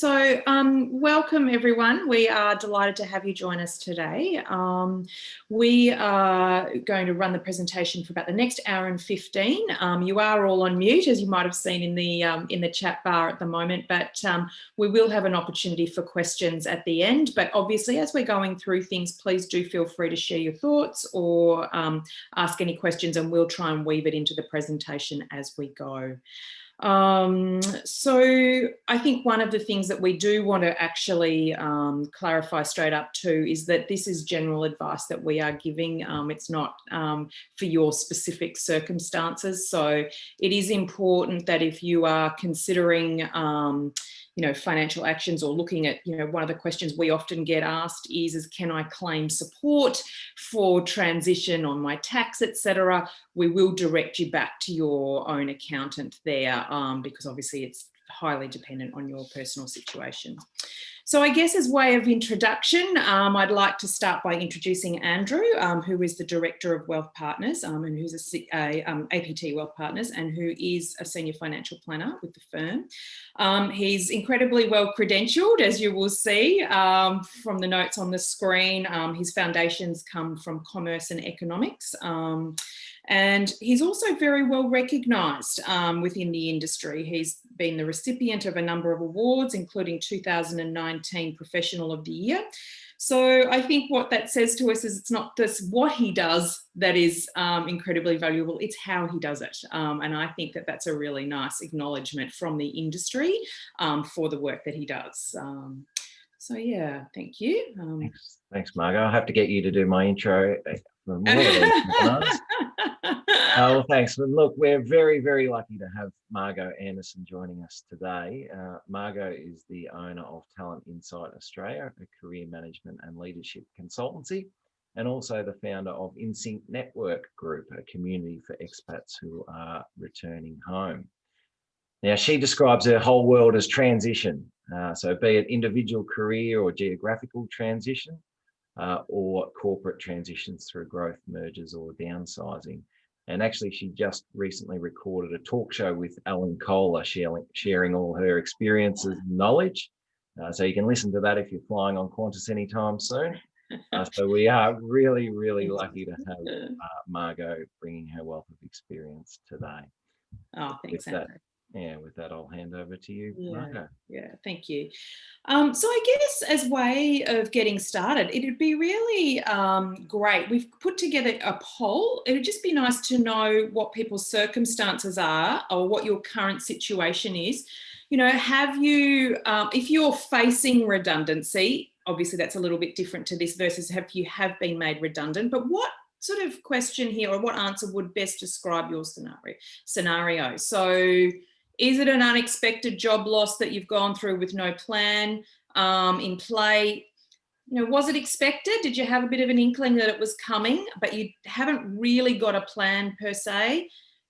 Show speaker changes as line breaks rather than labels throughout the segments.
Welcome everyone. We are delighted to have you join us today. We are going to run the presentation for about the next hour and 15. You are all on mute, as you might have seen in the chat bar at the moment, but we will have an opportunity for questions at the end. But obviously, as we're going through things, please do feel free to share your thoughts or ask any questions, and we'll try and weave it into the presentation as we go. So I think one of the things that we do want to actually clarify straight up too is that this is general advice that we are giving. It's not for your specific circumstances. So it is important that if you are considering financial actions or looking at, one of the questions we often get asked is can I claim support for transition on my tax, etc. We will direct you back to your own accountant there because obviously it's highly dependent on your personal situation. So I guess as way of introduction, I'd like to start by introducing Andrew, who is the Director of Wealth Partners and who's a APT Wealth Partners and who is a Senior Financial Planner with the firm. He's incredibly well credentialed, as you will see from the notes on the screen. His foundations come from commerce and economics. And he's also very well recognised within the industry. He's been the recipient of a number of awards, including 2019 Professional of the Year. So I think what that says to us is it's not just what he does that is incredibly valuable, it's how he does it. And I think that that's a really nice acknowledgement from the industry for the work that he does. So yeah, thank you.
Thanks, Margot. I'll have to get you to do my intro. Well, thanks. Look, we're very, very lucky to have Margot Andersen joining us today. Margot is the owner of Talent Insight Australia, a career management and leadership consultancy, and also the founder of InSync Network Group, a community for expats who are returning home. Now, she describes her whole world as transition. So be it individual career or geographical transition, or corporate transitions through growth, mergers or downsizing. And actually, she just recently recorded a talk show with Alan Kohler sharing all her experiences and knowledge. So you can listen to that if you're flying on Qantas anytime soon. So we are really, really lucky to have Margot bringing her wealth of experience today.
Oh, thanks, Andrew.
With that, I'll hand over to you, Margot.
Yeah, thank you. So I guess as way of getting started, it'd be really great. We've put together a poll. It'd just be nice to know what people's circumstances are or what your current situation is. Have you, if you're facing redundancy, obviously that's a little bit different to this versus if you have been made redundant, but what sort of question here or what answer would best describe your scenario? So is it an unexpected job loss that you've gone through with no plan in play? Was it expected? Did you have a bit of an inkling that it was coming, but you haven't really got a plan per se?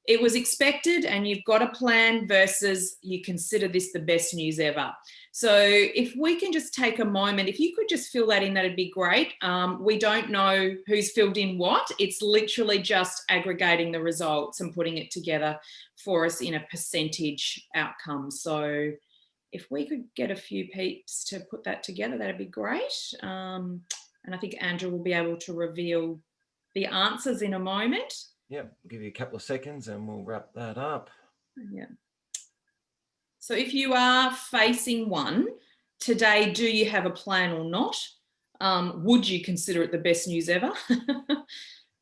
It was expected and you've got a plan versus you consider this the best news ever. So if we can just take a moment, if you could just fill that in, that'd be great. We don't know who's filled in what. It's literally just aggregating the results and putting it together for us in a percentage outcome. So if we could get a few peeps to put that together, that'd be great. And I think Andrew will be able to reveal the answers in a moment.
Yeah, we'll give you a couple of seconds and we'll wrap that up.
Yeah. So if you are facing one today, do you have a plan or not? Would you consider it the best news ever?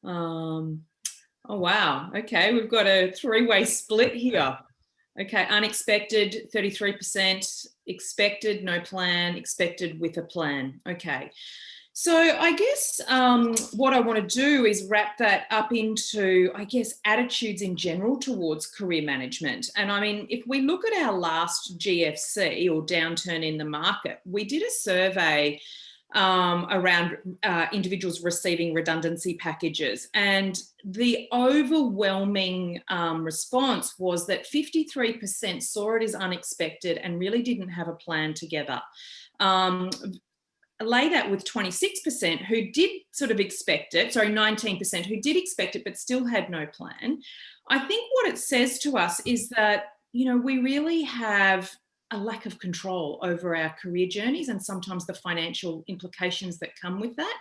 Oh, wow. Okay, we've got a three-way split here. Okay, unexpected, 33%, expected, no plan, expected with a plan. Okay. So I guess what I want to do is wrap that up into, I guess, attitudes in general towards career management. And I mean, if we look at our last GFC or downturn in the market, we did a survey around individuals receiving redundancy packages. And the overwhelming response was that 53% saw it as unexpected and really didn't have a plan together. Lay that with 26% who did sort of expect it, 19% who did expect it but still had no plan. I think what it says to us is that, we really have a lack of control over our career journeys and sometimes the financial implications that come with that.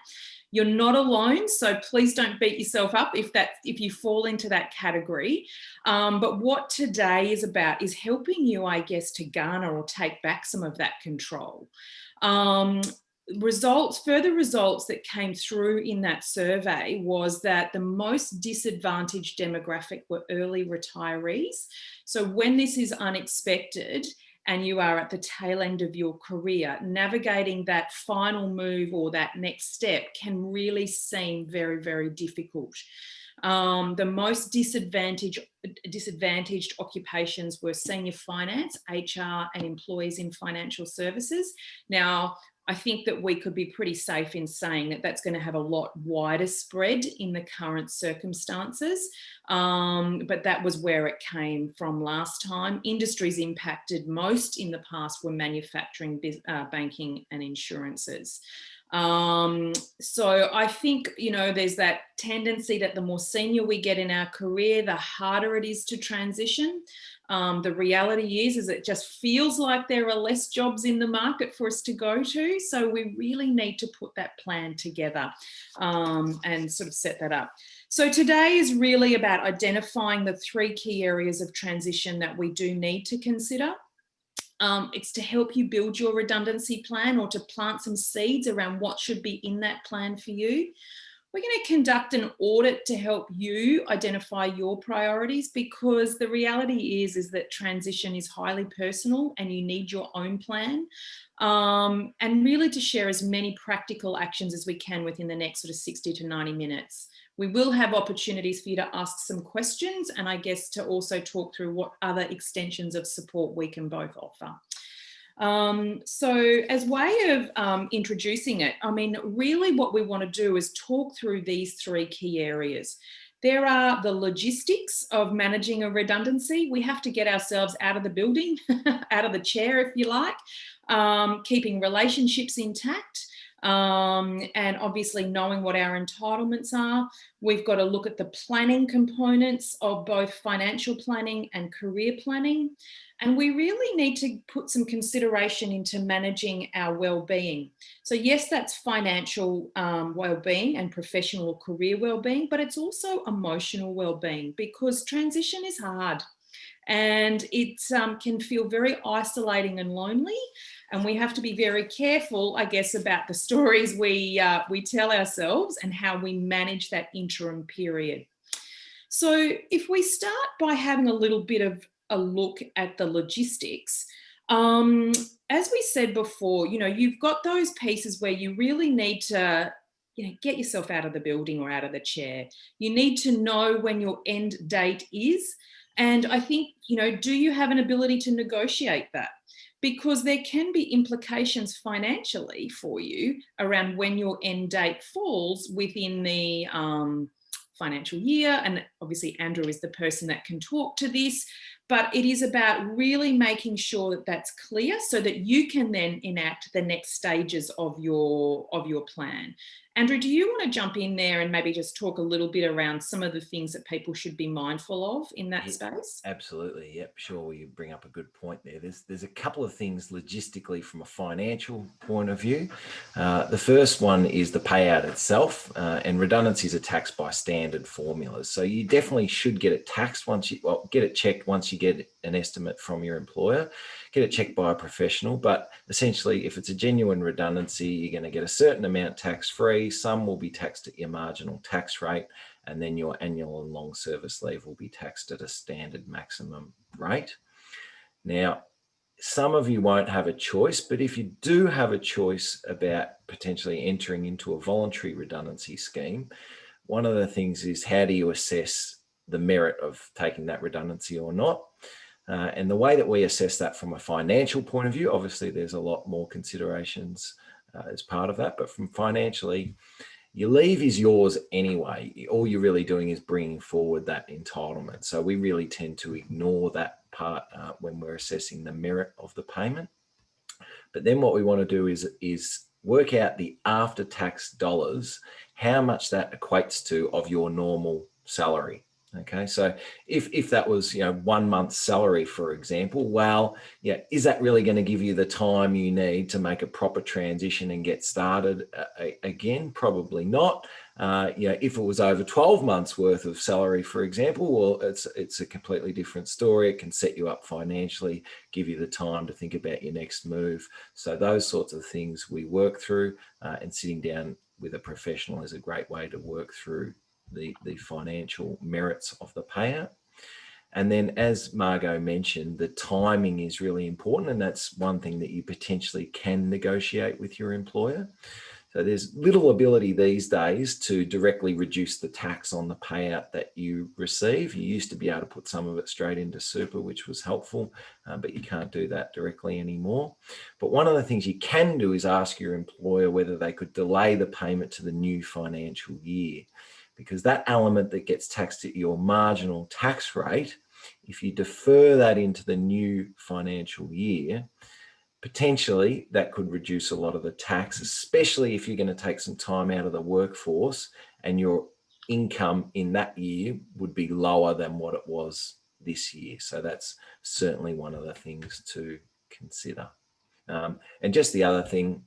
You're not alone, so please don't beat yourself up if you fall into that category. But what today is about is helping you, I guess, to garner or take back some of that control. Further results that came through in that survey was that the most disadvantaged demographic were early retirees. So when this is unexpected and you are at the tail end of your career, navigating that final move or that next step can really seem very, very difficult. The most disadvantaged occupations were senior finance, HR, and employees in financial services. Now, I think that we could be pretty safe in saying that that's going to have a lot wider spread in the current circumstances, but that was where it came from last time. Industries impacted most in the past were manufacturing, banking, and insurances. So I think, there's that tendency that the more senior we get in our career, the harder it is to transition. The reality is it just feels like there are less jobs in the market for us to go to. So we really need to put that plan together and sort of set that up. So today is really about identifying the 3 key areas of transition that we do need to consider. It's to help you build your redundancy plan or to plant some seeds around what should be in that plan for you. We're going to conduct an audit to help you identify your priorities, because the reality is that transition is highly personal and you need your own plan. And really to share as many practical actions as we can within the next sort of 60 to 90 minutes. We will have opportunities for you to ask some questions and I guess to also talk through what other extensions of support we can both offer. So as way of introducing it, I mean, really what we want to do is talk through these 3 key areas. There are the logistics of managing a redundancy. We have to get ourselves out of the building, out of the chair, if you like, keeping relationships intact. And obviously knowing what our entitlements are. We've got to look at the planning components of both financial planning and career planning. And we really need to put some consideration into managing our well-being. So yes, that's financial well-being and professional or career well-being, but it's also emotional well-being, because transition is hard. And it can feel very isolating and lonely. And we have to be very careful, I guess, about the stories we tell ourselves and how we manage that interim period. So if we start by having a little bit of a look at the logistics, as we said before, you've got those pieces where you really need to get yourself out of the building or out of the chair. You need to know when your end date is. And I think, do you have an ability to negotiate that? Because there can be implications financially for you around when your end date falls within the financial year. And obviously Andrew is the person that can talk to this, but it is about really making sure that that's clear so that you can then enact the next stages of your plan. Andrew, do you want to jump in there and maybe just talk a little bit around some of the things that people should be mindful of in that space?
Absolutely. Yep. Sure. You bring up a good point there. There's a couple of things logistically from a financial point of view. The first one is the payout itself, and redundancies are taxed by standard formulas. So you definitely should get it taxed get it checked once you get an estimate from your employer. Get it checked by a professional, but essentially if it's a genuine redundancy, you're going to get a certain amount tax-free. Some will be taxed at your marginal tax rate, and then your annual and long service leave will be taxed at a standard maximum rate. Now, some of you won't have a choice, but if you do have a choice about potentially entering into a voluntary redundancy scheme, one of the things is, how do you assess the merit of taking that redundancy or not? And the way that we assess that from a financial point of view, obviously there's a lot more considerations as part of that, but from financially, your leave is yours anyway. All you're really doing is bringing forward that entitlement. So we really tend to ignore that part when we're assessing the merit of the payment. But then what we want to do is work out the after-tax dollars, how much that equates to of your normal salary. Okay, so if that was 1 month's salary, for example, well, yeah, is that really going to give you the time you need to make a proper transition and get started again? Probably not. If it was over 12 months worth of salary, for example, well, it's a completely different story. It can set you up financially, give you the time to think about your next move. So those sorts of things we work through, and sitting down with a professional is a great way to work through the financial merits of the payout. And then, as Margot mentioned, the timing is really important, and that's one thing that you potentially can negotiate with your employer. So there's little ability these days to directly reduce the tax on the payout that you receive. You used to be able to put some of it straight into super, which was helpful, but you can't do that directly anymore. But one of the things you can do is ask your employer whether they could delay the payment to the new financial year, because that element that gets taxed at your marginal tax rate, if you defer that into the new financial year, potentially that could reduce a lot of the tax, especially if you're going to take some time out of the workforce and your income in that year would be lower than what it was this year. So that's certainly one of the things to consider. And just the other thing,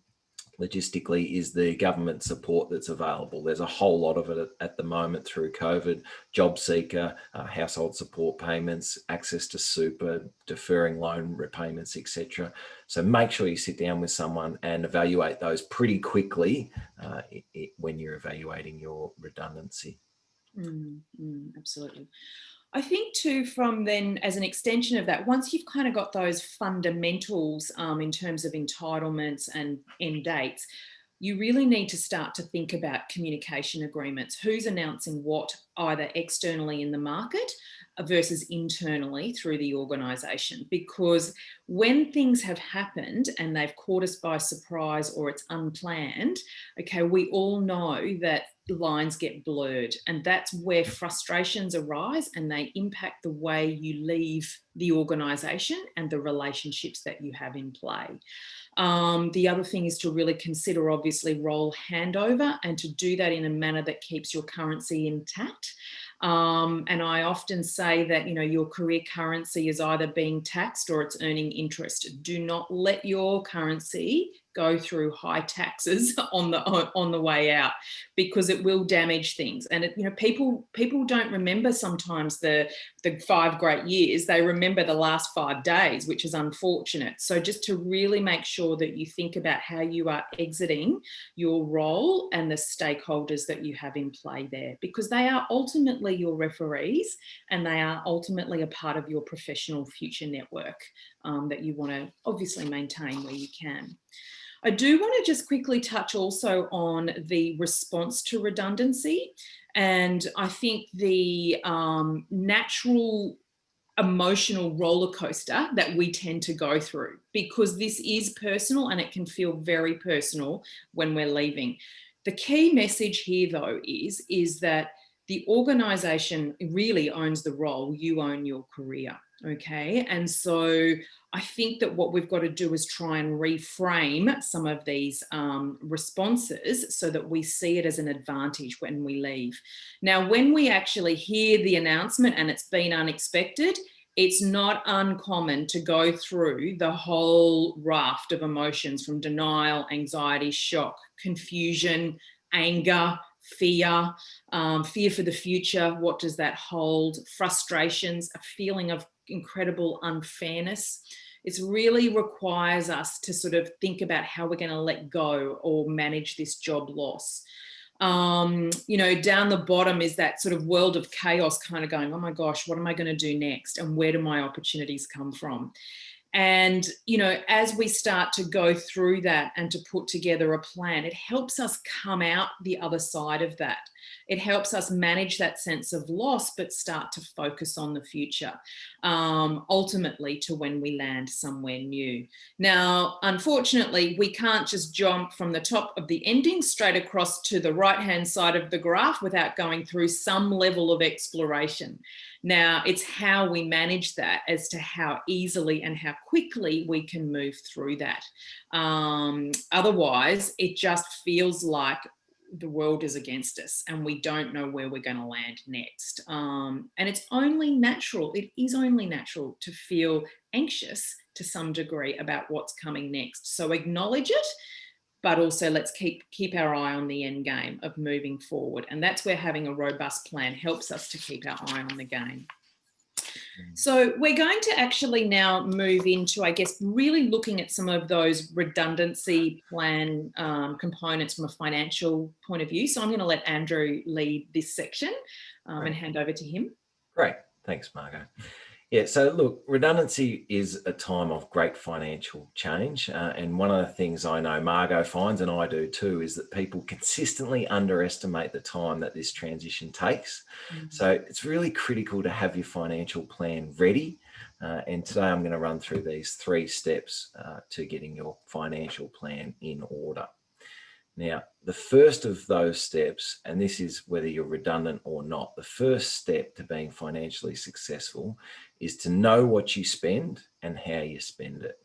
logistically, is the government support that's available. There's a whole lot of it at the moment through COVID: job seeker, household support payments, access to super, deferring loan repayments, etc. So make sure you sit down with someone and evaluate those pretty quickly when you're evaluating your redundancy.
Absolutely. I think too, from then as an extension of that, once you've kind of got those fundamentals in terms of entitlements and end dates, you really need to start to think about communication agreements. Who's announcing what, either externally in the market versus internally through the organisation? Because when things have happened and they've caught us by surprise or it's unplanned, okay, we all know that lines get blurred, and that's where frustrations arise, and they impact the way you leave the organisation and the relationships that you have in play. The other thing is to really consider, obviously, role handover, and to do that in a manner that keeps your currency intact. And I often say that, your career currency is either being taxed or it's earning interest. Do not let your currency go through high taxes on the way out, because it will damage things. And people don't remember sometimes the 5 great years. They remember the last 5 days, which is unfortunate. So just to really make sure that you think about how you are exiting your role and the stakeholders that you have in play there, because they are ultimately your referees, and they are ultimately a part of your professional future network that you want to obviously maintain where you can. I do want to just quickly touch also on the response to redundancy. And I think the natural emotional roller coaster that we tend to go through, because this is personal and it can feel very personal when we're leaving. The key message here, though, is that the organisation really owns the role. You own your career. Okay. And so I think that what we've got to do is try and reframe some of these responses so that we see it as an advantage when we leave. Now, when we actually hear the announcement and it's been unexpected, it's not uncommon to go through the whole raft of emotions, from denial, anxiety, shock, confusion, anger, fear, fear for the future. What does that hold? Frustrations, a feeling of incredible unfairness. It really requires us to sort of think about how we're going to let go or manage this job loss. Down the bottom is that sort of world of chaos, kind of going, oh my gosh, what am I going to do next? And where do my opportunities come from? And, as we start to go through that and to put together a plan, it helps us come out the other side of that. It helps us manage that sense of loss, but start to focus on the future, ultimately to when we land somewhere new. Now, unfortunately, we can't just jump from the top of the ending straight across to the right-hand side of the graph without going through some level of exploration. Now, it's how we manage that as to how easily and how quickly we can move through that. Otherwise, it just feels like the world is against us and we don't know where we're going to land next. And it's only natural, it is only natural to feel anxious to some degree about what's coming next. So acknowledge it, but also let's keep our eye on the end game of moving forward. And that's where having a robust plan helps us to keep our eye on the game. So we're going to actually now move into, I guess, really looking at some of those redundancy plan components from a financial point of view. So I'm going to let Andrew lead this section and hand over to him.
Great. Thanks, Margot. Yeah, so look, redundancy is a time of great financial change. And one of the things I know Margot finds, and I do too, is that people consistently underestimate the time that this transition takes. So it's really critical to have your financial plan ready. And today I'm going to run through these 3 steps to getting your financial plan in order. Now, the first of those steps, and this is whether you're redundant or not, the first step to being financially successful is to know what you spend and how you spend it.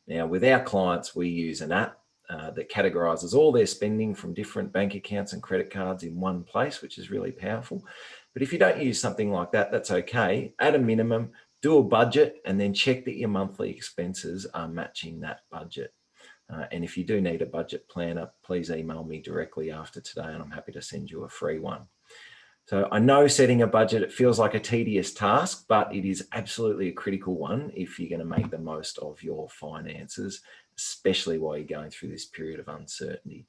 Now, with our clients, we use an app that categorizes all their spending from different bank accounts and credit cards in one place, which is really powerful. But if you don't use something like that, that's okay. At a minimum, do a budget and then check that your monthly expenses are matching that budget. And if you do need a budget planner, please email me directly after today and I'm happy to send you a free one. So I know setting a budget, it feels like a tedious task, but it is absolutely a critical one if you're going to make the most of your finances, especially while you're going through this period of uncertainty.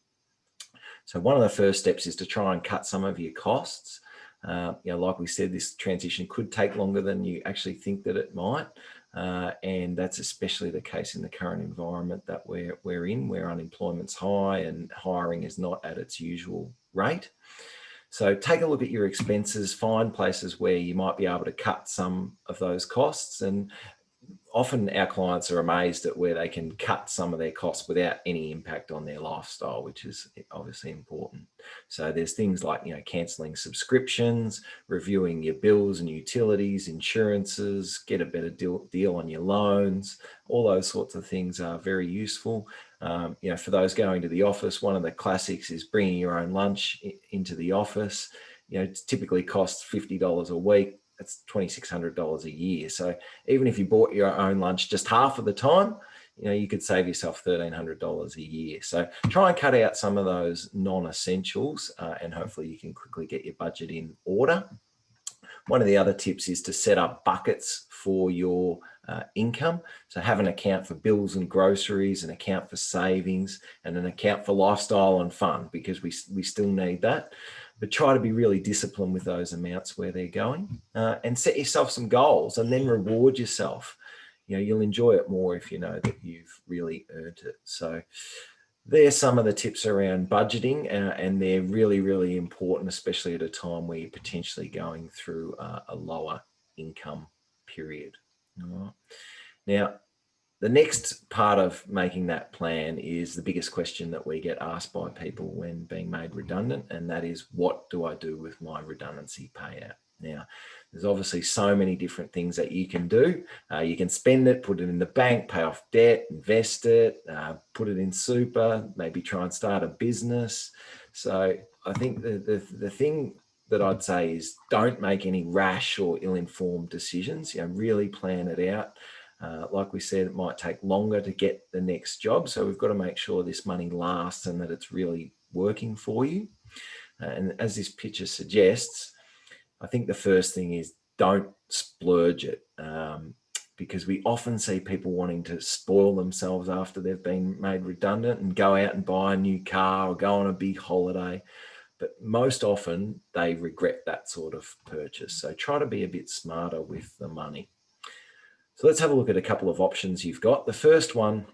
So one of the first steps is to try and cut some of your costs. Like we said, this transition could take longer than you actually think that it might. And that's especially the case in the current environment that we're in, where unemployment's high and hiring is not at its usual rate. So take a look at your expenses, find places where you might be able to cut some of those costs. And often our clients are amazed at where they can cut some of their costs without any impact on their lifestyle, which is obviously important. So there's things like, cancelling subscriptions, reviewing your bills and utilities, insurances, get a better deal on your loans. All those sorts of things are very useful. For those going to the office, one of the classics is bringing your own lunch into the office. It typically costs $50 a week. That's $2,600 a year. So even if you bought your own lunch just half of the time, you could save yourself $1,300 a year. So try and cut out some of those non-essentials and hopefully you can quickly get your budget in order. One of the other tips is to set up buckets for your income. So have an account for bills and groceries, an account for savings, and an account for lifestyle and fun, because we still need that. But try to be really disciplined with those amounts where they're going, and set yourself some goals and then reward yourself. You'll enjoy it more if you know that you've really earned it. So there's some of the tips around budgeting, and they're really, really important, especially at a time where you're potentially going through a lower income period. All right. Now, the next part of making that plan is the biggest question that we get asked by people when being made redundant, and that is, what do I do with my redundancy payout? Now, there's obviously so many different things that you can do. You can spend it, put it in the bank, pay off debt, invest it, put it in super, maybe try and start a business. So I think the thing that I'd say is don't make any rash or ill-informed decisions. Really plan it out. Like we said, it might take longer to get the next job. So we've got to make sure this money lasts and that it's really working for you. And as this picture suggests, I think the first thing is don't splurge it, because we often see people wanting to spoil themselves after they've been made redundant and go out and buy a new car or go on a big holiday. But most often they regret that sort of purchase. So try to be a bit smarter with the money. So let's have a look at a couple of options you've got. The first one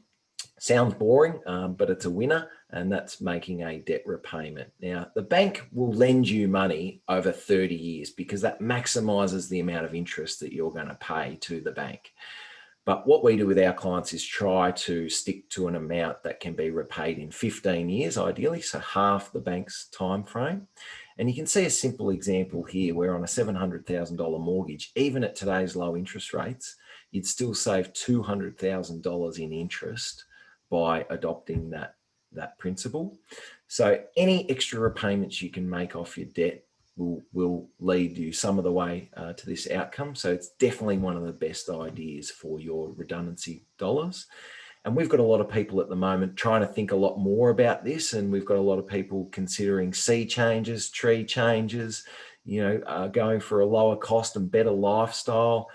sounds boring, but it's a winner, and that's making a debt repayment. Now, the bank will lend you money over 30 years because that maximizes the amount of interest that you're going to pay to the bank. But what we do with our clients is try to stick to an amount that can be repaid in 15 years, ideally, so half the bank's time frame. And you can see a simple example here where on a $700,000 mortgage, even at today's low interest rates, you'd still save $200,000 in interest by adopting that principle. So any extra repayments you can make off your debt will lead you some of the way to this outcome. So it's definitely one of the best ideas for your redundancy dollars. And we've got a lot of people at the moment trying to think a lot more about this. And we've got a lot of people considering sea changes, tree changes, going for a lower cost and better lifestyle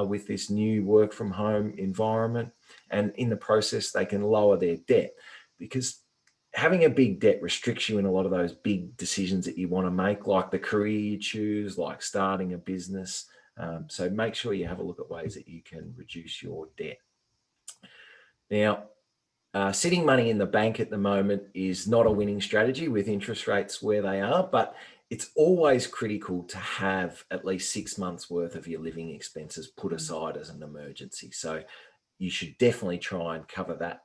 with this new work from home environment. And in the process, they can lower their debt, because having a big debt restricts you in a lot of those big decisions that you want to make, like the career you choose, like starting a business. So make sure you have a look at ways that you can reduce your debt. Now, sitting money in the bank at the moment is not a winning strategy with interest rates where they are, but it's always critical to have at least 6 months worth of your living expenses put aside as an emergency. So you should definitely try and cover that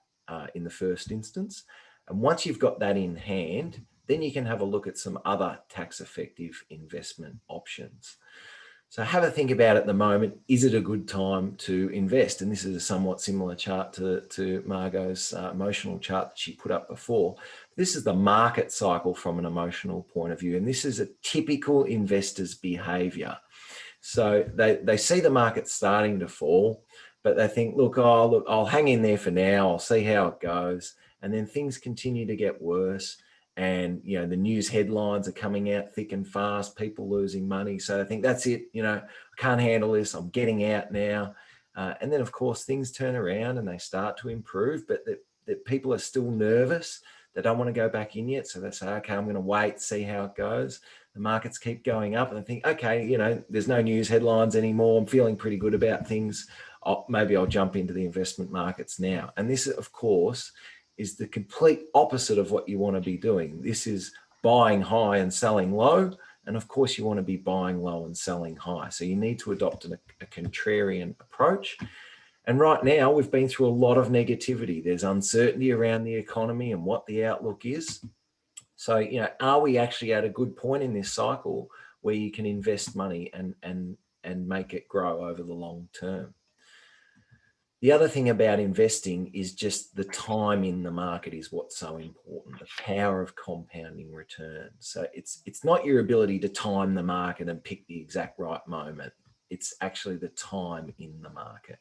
in the first instance. And once you've got that in hand, then you can have a look at some other tax effective investment options. So have a think about it at the moment. Is it a good time to invest? And this is a somewhat similar chart to Margot's emotional chart that she put up before. This is the market cycle from an emotional point of view. And this is a typical investor's behavior. So they see the market starting to fall, but they think, look, I'll hang in there for now. I'll see how it goes. And then things continue to get worse. And, the news headlines are coming out thick and fast, people losing money. So I think that's it. I can't handle this. I'm getting out now. And then, of course, things turn around and they start to improve, but that people are still nervous. They don't want to go back in yet. So they say, okay, I'm going to wait, see how it goes. The markets keep going up and I think, okay, there's no news headlines anymore. I'm feeling pretty good about things. Maybe I'll jump into the investment markets now. And this, of course, is the complete opposite of what you want to be doing. This is buying high and selling low. And of course, you want to be buying low and selling high. So you need to adopt a contrarian approach. And right now, we've been through a lot of negativity. There's uncertainty around the economy and what the outlook is. So, are we actually at a good point in this cycle where you can invest money and make it grow over the long term? The other thing about investing is just the time in the market is what's so important, the power of compounding returns. So it's not your ability to time the market and pick the exact right moment. It's actually the time in the market.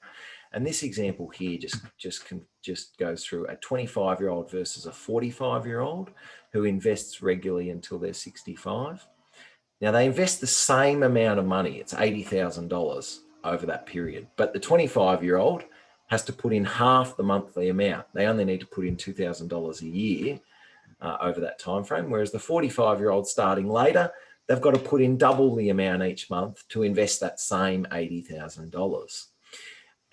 And this example here just goes through a 25-year-old versus a 45-year-old who invests regularly until they're 65. Now they invest the same amount of money. It's $80,000 over that period, but the 25-year-old has to put in half the monthly amount. They only need to put in $2,000 a year over that time frame, whereas the 45-year-old starting later, they've got to put in double the amount each month to invest that same $80,000.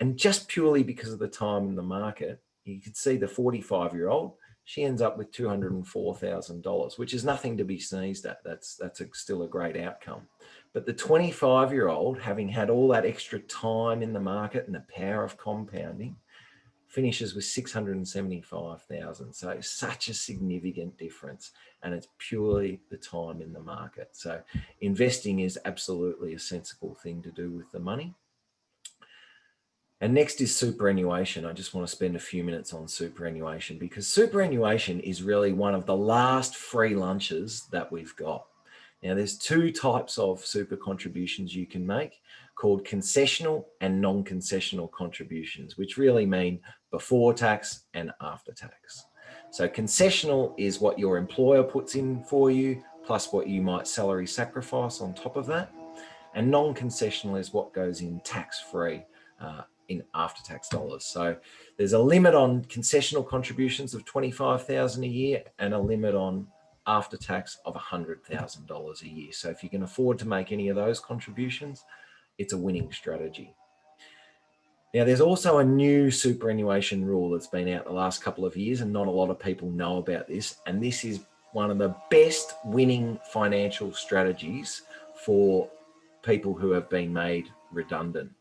And just purely because of the time in the market, you can see the 45-year-old, she ends up with $204,000, which is nothing to be sneezed at. That's still a great outcome. But the 25-year-old, having had all that extra time in the market and the power of compounding, finishes with $675,000. So such a significant difference. And it's purely the time in the market. So investing is absolutely a sensible thing to do with the money. And next is superannuation. I just want to spend a few minutes on superannuation because superannuation is really one of the last free lunches that we've got. Now, there's two types of super contributions you can make called concessional and non-concessional contributions, which really mean before tax and after tax. So concessional is what your employer puts in for you, plus what you might salary sacrifice on top of that. And non-concessional is what goes in tax-free in after-tax dollars. So there's a limit on concessional contributions of $25,000 a year and a limit on after tax of $100,000 a year. So if you can afford to make any of those contributions, it's a winning strategy. Now, there's also a new superannuation rule that's been out the last couple of years, and not a lot of people know about this. And this is one of the best winning financial strategies for people who have been made redundant.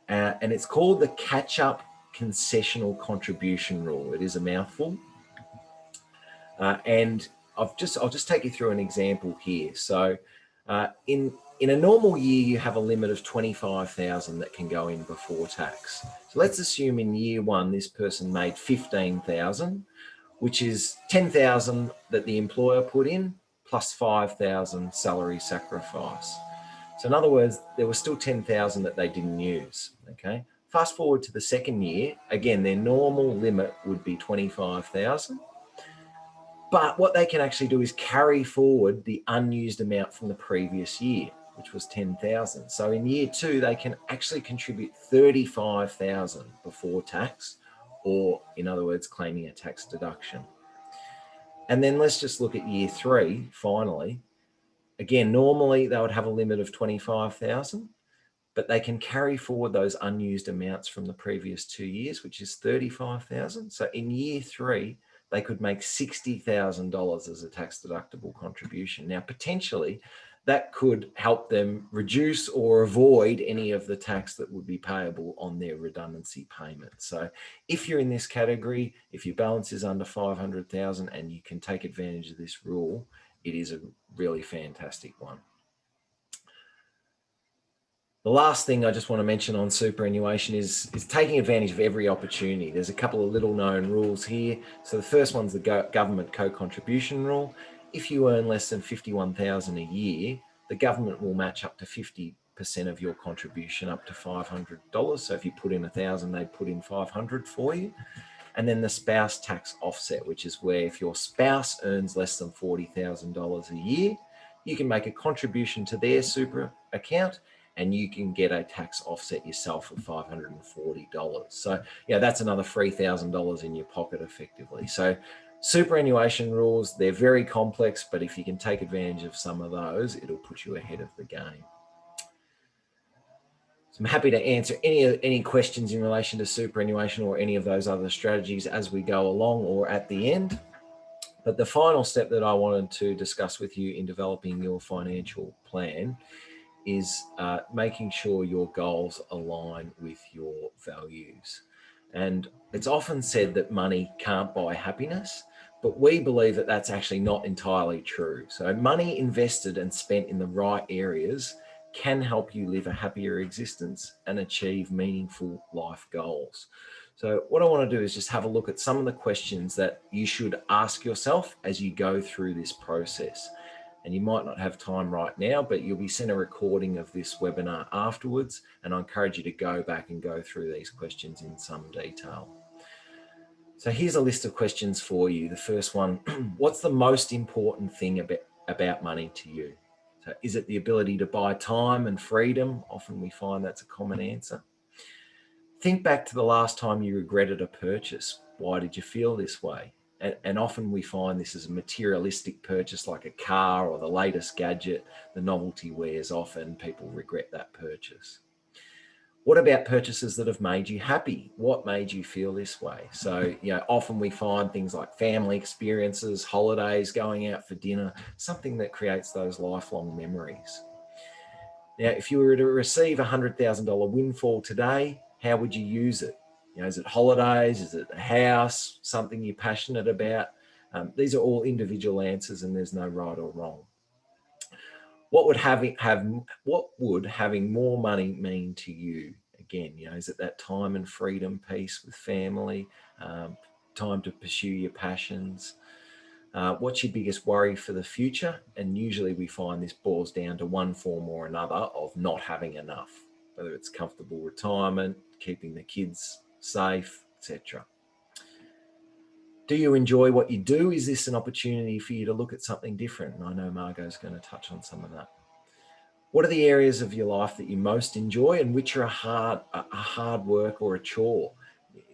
And it's called the catch-up concessional contribution rule. It is a mouthful. And I'll just take you through an example here. So in a normal year, you have a limit of 25,000 that can go in before tax. So let's assume in year one, this person made 15,000. which is 10,000 that the employer put in plus 5,000 salary sacrifice. So in other words, there was still 10,000 that they didn't use, okay? Fast forward to the second year, again, their normal limit would be 25,000. But what they can actually do is carry forward the unused amount from the previous year, which was 10,000. So in year two, they can actually contribute 35,000 before tax, or in other words, claiming a tax deduction. And then let's just look at year three, finally. Again, normally they would have a limit of 25,000, but they can carry forward those unused amounts from the previous 2 years, which is 35,000. So in year three, they could make $60,000 as a tax deductible contribution. Now, potentially that could help them reduce or avoid any of the tax that would be payable on their redundancy payment. So if you're in this category, if your balance is under 500,000 and you can take advantage of this rule, it is a really fantastic one. The last thing I just want to mention on superannuation is taking advantage of every opportunity. There's a couple of little known rules here. So the first one's the government co-contribution rule. If you earn less than 51,000 a year, the government will match up to 50% of your contribution up to $500. So if you put in 1,000, they put in 500 for you. And then the spouse tax offset, which is where if your spouse earns less than $40,000 a year, you can make a contribution to their super account and you can get a tax offset yourself of $540. So yeah, that's another $3,000 in your pocket effectively. So superannuation rules, they're very complex, but if you can take advantage of some of those, it'll put you ahead of the game. So I'm happy to answer any questions in relation to superannuation or any of those other strategies as we go along or at the end. But the final step that I wanted to discuss with you in developing your financial plan is making sure your goals align with your values. And it's often said that money can't buy happiness, but we believe that that's actually not entirely true. So money invested and spent in the right areas can help you live a happier existence and achieve meaningful life goals. So what I want to do is just have a look at some of the questions that you should ask yourself as you go through this process. And you might not have time right now, but you'll be sent a recording of this webinar afterwards. And I encourage you to go back and go through these questions in some detail. So here's a list of questions for you. The first one, what's the most important thing about money to you? So is it the ability to buy time and freedom? Often we find that's a common answer. Think back to the last time you regretted a purchase. Why did you feel this way? And often we find this is a materialistic purchase like a car or the latest gadget. The novelty wears off and people regret that purchase. What about purchases that have made you happy? What made you feel this way? So, often we find things like family experiences, holidays, going out for dinner, something that creates those lifelong memories. Now, if you were to receive a $100,000 windfall today, how would you use it? Is it holidays? Is it a house? Something you're passionate about? These are all individual answers and there's no right or wrong. What would having more money mean to you? Again, is it that time and freedom piece with family, time to pursue your passions? What's your biggest worry for the future? And usually we find this boils down to one form or another of not having enough, whether it's comfortable retirement, keeping the kids safe, etc. Do you enjoy what you do? Is this an opportunity for you to look at something different? And I know Margot's going to touch on some of that. What are the areas of your life that you most enjoy and which are a hard work or a chore?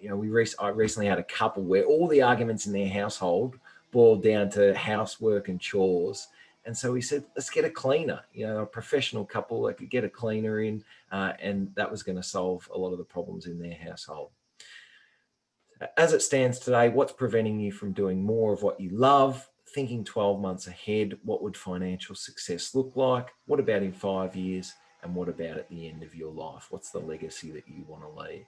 I recently had a couple where all the arguments in their household boiled down to housework and chores. And so we said, let's get a cleaner, a professional couple that could get a cleaner in, and that was going to solve a lot of the problems in their household. As it stands today, what's preventing you from doing more of what you love? Thinking 12 months ahead, what would financial success look like? What about in 5 years? And what about at the end of your life? What's the legacy that you want to leave?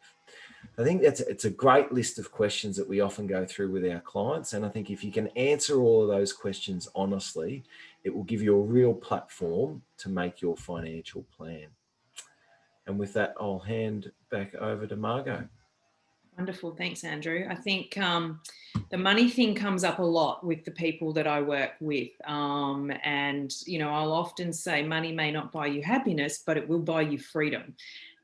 I think it's a great list of questions that we often go through with our clients. And I think if you can answer all of those questions honestly, it will give you a real platform to make your financial plan. And with that, I'll hand back over to Margot.
Wonderful. Thanks, Andrew. I think the money thing comes up a lot with the people that I work with. And, you know, I'll often say money may not buy you happiness, but it will buy you freedom.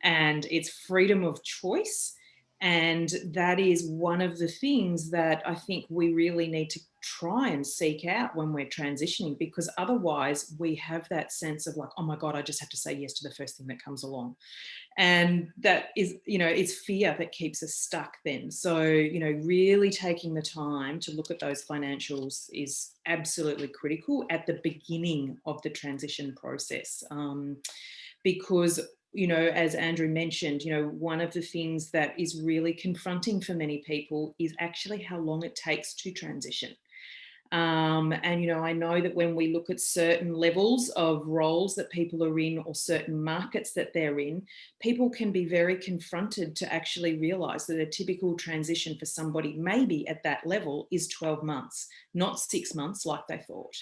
And it's freedom of choice. And that is one of the things that I think we really need to try and seek out when we're transitioning, because otherwise we have that sense of like, oh my God, I just have to say yes to the first thing that comes along. And that is, you know, it's fear that keeps us stuck then. So, you know, really taking the time to look at those financials is absolutely critical at the beginning of the transition process. Because, you know, as Andrew mentioned, you know, one of the things that is really confronting for many people is actually how long it takes to transition. And, you know, I know that when we look at certain levels of roles that people are in or certain markets that they're in, people can be very confronted to actually realize that a typical transition for somebody maybe at that level is 12 months, not 6 months like they thought.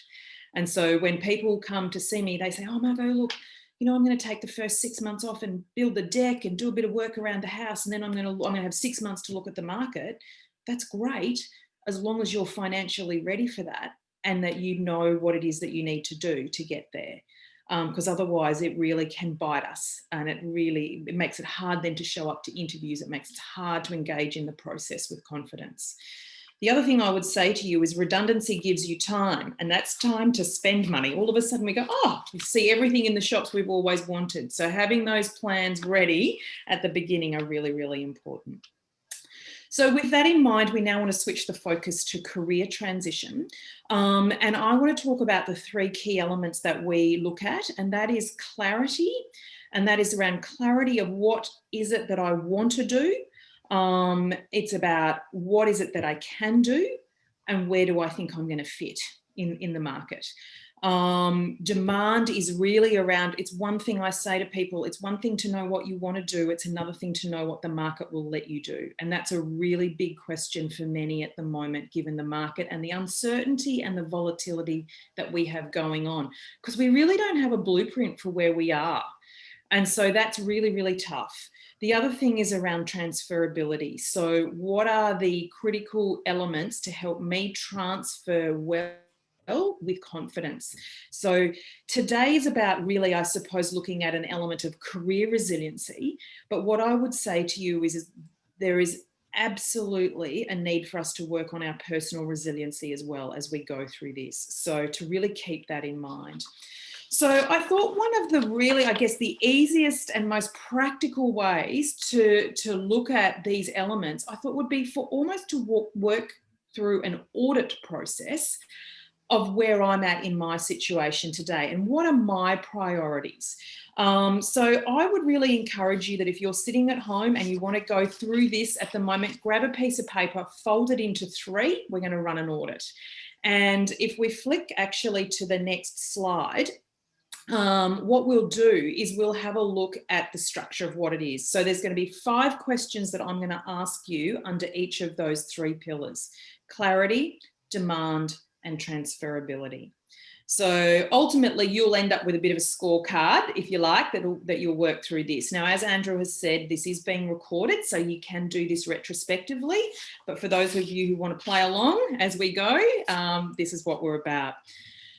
And so when people come to see me, they say, oh, Margot, look, you know, I'm going to take the first 6 months off and build the deck and do a bit of work around the house. And then I'm going to have 6 months to look at the market. That's great, as long as you're financially ready for that and that you know what it is that you need to do to get there. Because otherwise it really can bite us, and it makes it hard then to show up to interviews. It makes it hard to engage in the process with confidence. The other thing I would say to you is redundancy gives you time, and that's time to spend money. All of a sudden we go, oh, we see everything in the shops we've always wanted. So having those plans ready at the beginning are really, really important. So with that in mind, we now want to switch the focus to career transition. And I want to talk about the 3 key elements that we look at, and that is clarity. And that is around clarity of what is it that I want to do. It's about what is it that I can do and where do I think I'm going to fit in the market. Demand is really around, it's one thing I say to people, it's one thing to know what you want to do, it's another thing to know what the market will let you do. And that's a really big question for many at the moment, given the market and the uncertainty and the volatility that we have going on, because we really don't have a blueprint for where we are. And so that's really, really tough. The other thing is around transferability. So what are the critical elements to help me transfer well with confidence? So today is about really, I suppose, looking at an element of career resiliency. But what I would say to you is there is absolutely a need for us to work on our personal resiliency as well as we go through this. So to really keep that in mind. So I thought one of the really, I guess, the easiest and most practical ways to look at these elements, I thought would be for almost to work through an audit process of where I'm at in my situation today and what are my priorities. So I would really encourage you that if you're sitting at home and you want to go through this at the moment, grab a piece of paper, fold it into 3. We're going to run an audit. And if we flick actually to the next slide, what we'll do is we'll have a look at the structure of what it is. So there's going to be 5 questions that I'm going to ask you under each of those 3 pillars: clarity, demand, and transferability. So ultimately, you'll end up with a bit of a scorecard, if you like, that you'll work through this. Now, as Andrew has said, this is being recorded, so you can do this retrospectively. But for those of you who want to play along as we go, this is what we're about.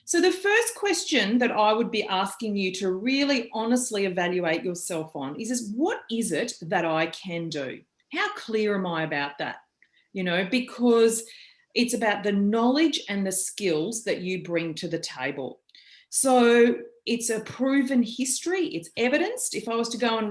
So the first question that I would be asking you to really honestly evaluate yourself on is what is it that I can do? How clear am I about that? You know, because it's about the knowledge and the skills that you bring to the table. So it's a proven history, it's evidenced. If I was to go and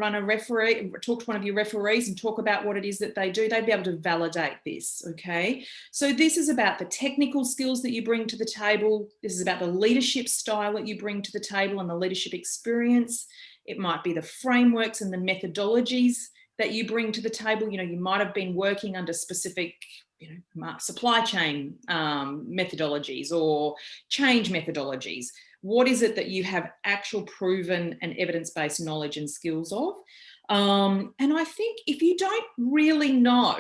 talk to one of your referees and talk about what it is that they do, they'd be able to validate this, okay? So this is about the technical skills that you bring to the table. This is about the leadership style that you bring to the table and the leadership experience. It might be the frameworks and the methodologies that you bring to the table. You know, you might have been working under specific supply chain methodologies or change methodologies. What is it that you have actual proven and evidence-based knowledge and skills of? And I think if you don't really know,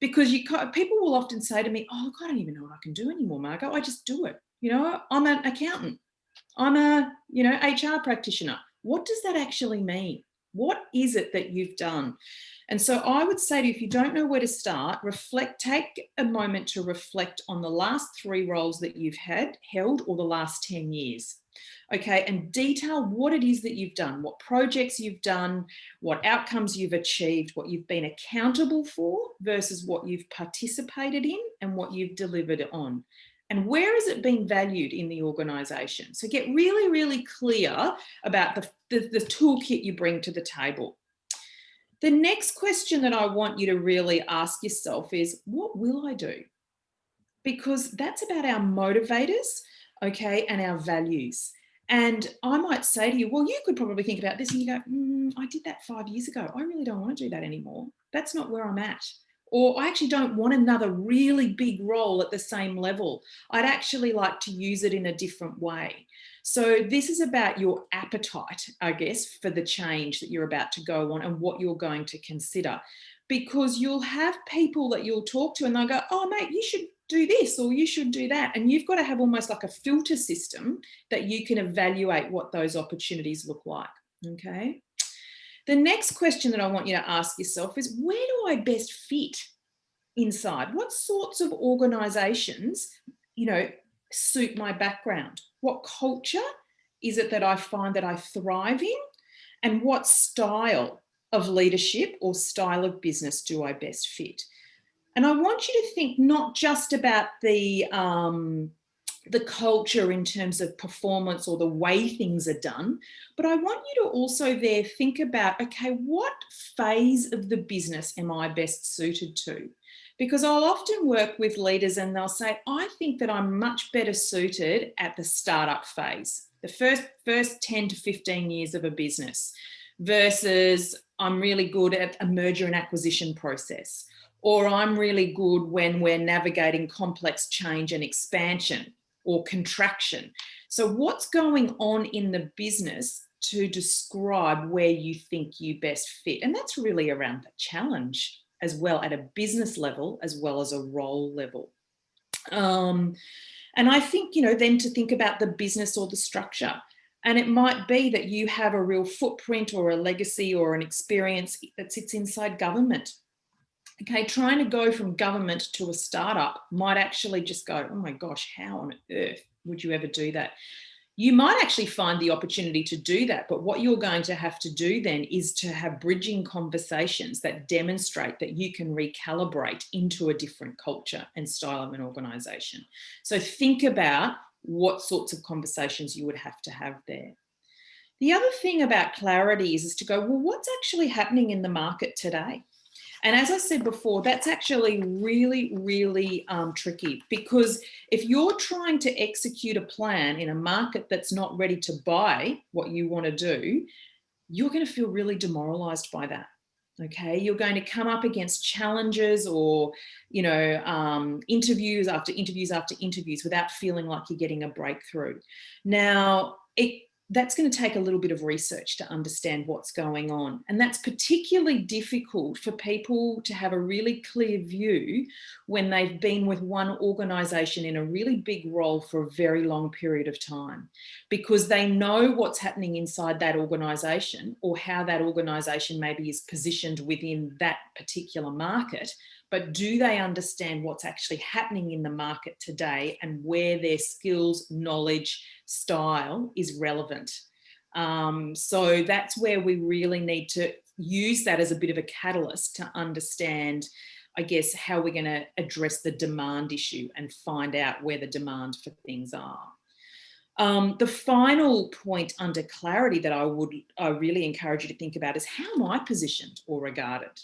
because people will often say to me, oh, look, I don't even know what I can do anymore, Margot. I just do it. You know, I'm an accountant. I'm a, HR practitioner. What does that actually mean? What is it that you've done? And so I would say to you, if you don't know where to start, take a moment to reflect on the last 3 roles that you've held or the last 10 years. Okay, and detail what it is that you've done, what projects you've done, what outcomes you've achieved, what you've been accountable for versus what you've participated in and what you've delivered on. And where has it been valued in the organisation? So get really, really clear about the toolkit you bring to the table. The next question that I want you to really ask yourself is, what will I do? Because that's about our motivators, okay, and our values. And I might say to you, well, you could probably think about this and you go, I did that 5 years ago. I really don't want to do that anymore. That's not where I'm at. Or I actually don't want another really big role at the same level. I'd actually like to use it in a different way. So this is about your appetite, I guess, for the change that you're about to go on and what you're going to consider. Because you'll have people that you'll talk to and they'll go, oh, mate, you should do this or you should do that. And you've got to have almost like a filter system that you can evaluate what those opportunities look like. Okay. The next question that I want you to ask yourself is, where do I best fit inside? What sorts of organizations, suit my background? What culture is it that I find that I thrive in? And what style of leadership or style of business do I best fit? And I want you to think not just about the culture in terms of performance or the way things are done, but I want you to also there think about, okay, what phase of the business am I best suited to? Because I'll often work with leaders and they'll say, I think that I'm much better suited at the startup phase, the first 10 to 15 years of a business, versus I'm really good at a merger and acquisition process, or I'm really good when we're navigating complex change and expansion or contraction. So what's going on in the business to describe where you think you best fit? And that's really around the challenge as well at a business level as well as a role level. And I think, then to think about the business or the structure. And it might be that you have a real footprint or a legacy or an experience that sits inside government. Okay, trying to go from government to a startup might actually just go, oh my gosh, how on earth would you ever do that? You might actually find the opportunity to do that, but what you're going to have to do then is to have bridging conversations that demonstrate that you can recalibrate into a different culture and style of an organisation. So think about what sorts of conversations you would have to have there. The other thing about clarity is to go, well, what's actually happening in the market today? And as I said before, that's actually really, really tricky, because if you're trying to execute a plan in a market that's not ready to buy what you want to do, you're going to feel really demoralized by that. Okay, you're going to come up against challenges or, interviews after interviews after interviews without feeling like you're getting a breakthrough. Now, that's going to take a little bit of research to understand what's going on. And that's particularly difficult for people to have a really clear view when they've been with one organisation in a really big role for a very long period of time, because they know what's happening inside that organisation or how that organisation maybe is positioned within that particular market. But do they understand what's actually happening in the market today and where their skills, knowledge, style is relevant? So that's where we really need to use that as a bit of a catalyst to understand, I guess, how we're going to address the demand issue and find out where the demand for things are. The final point under clarity that I really encourage you to think about is, how am I positioned or regarded?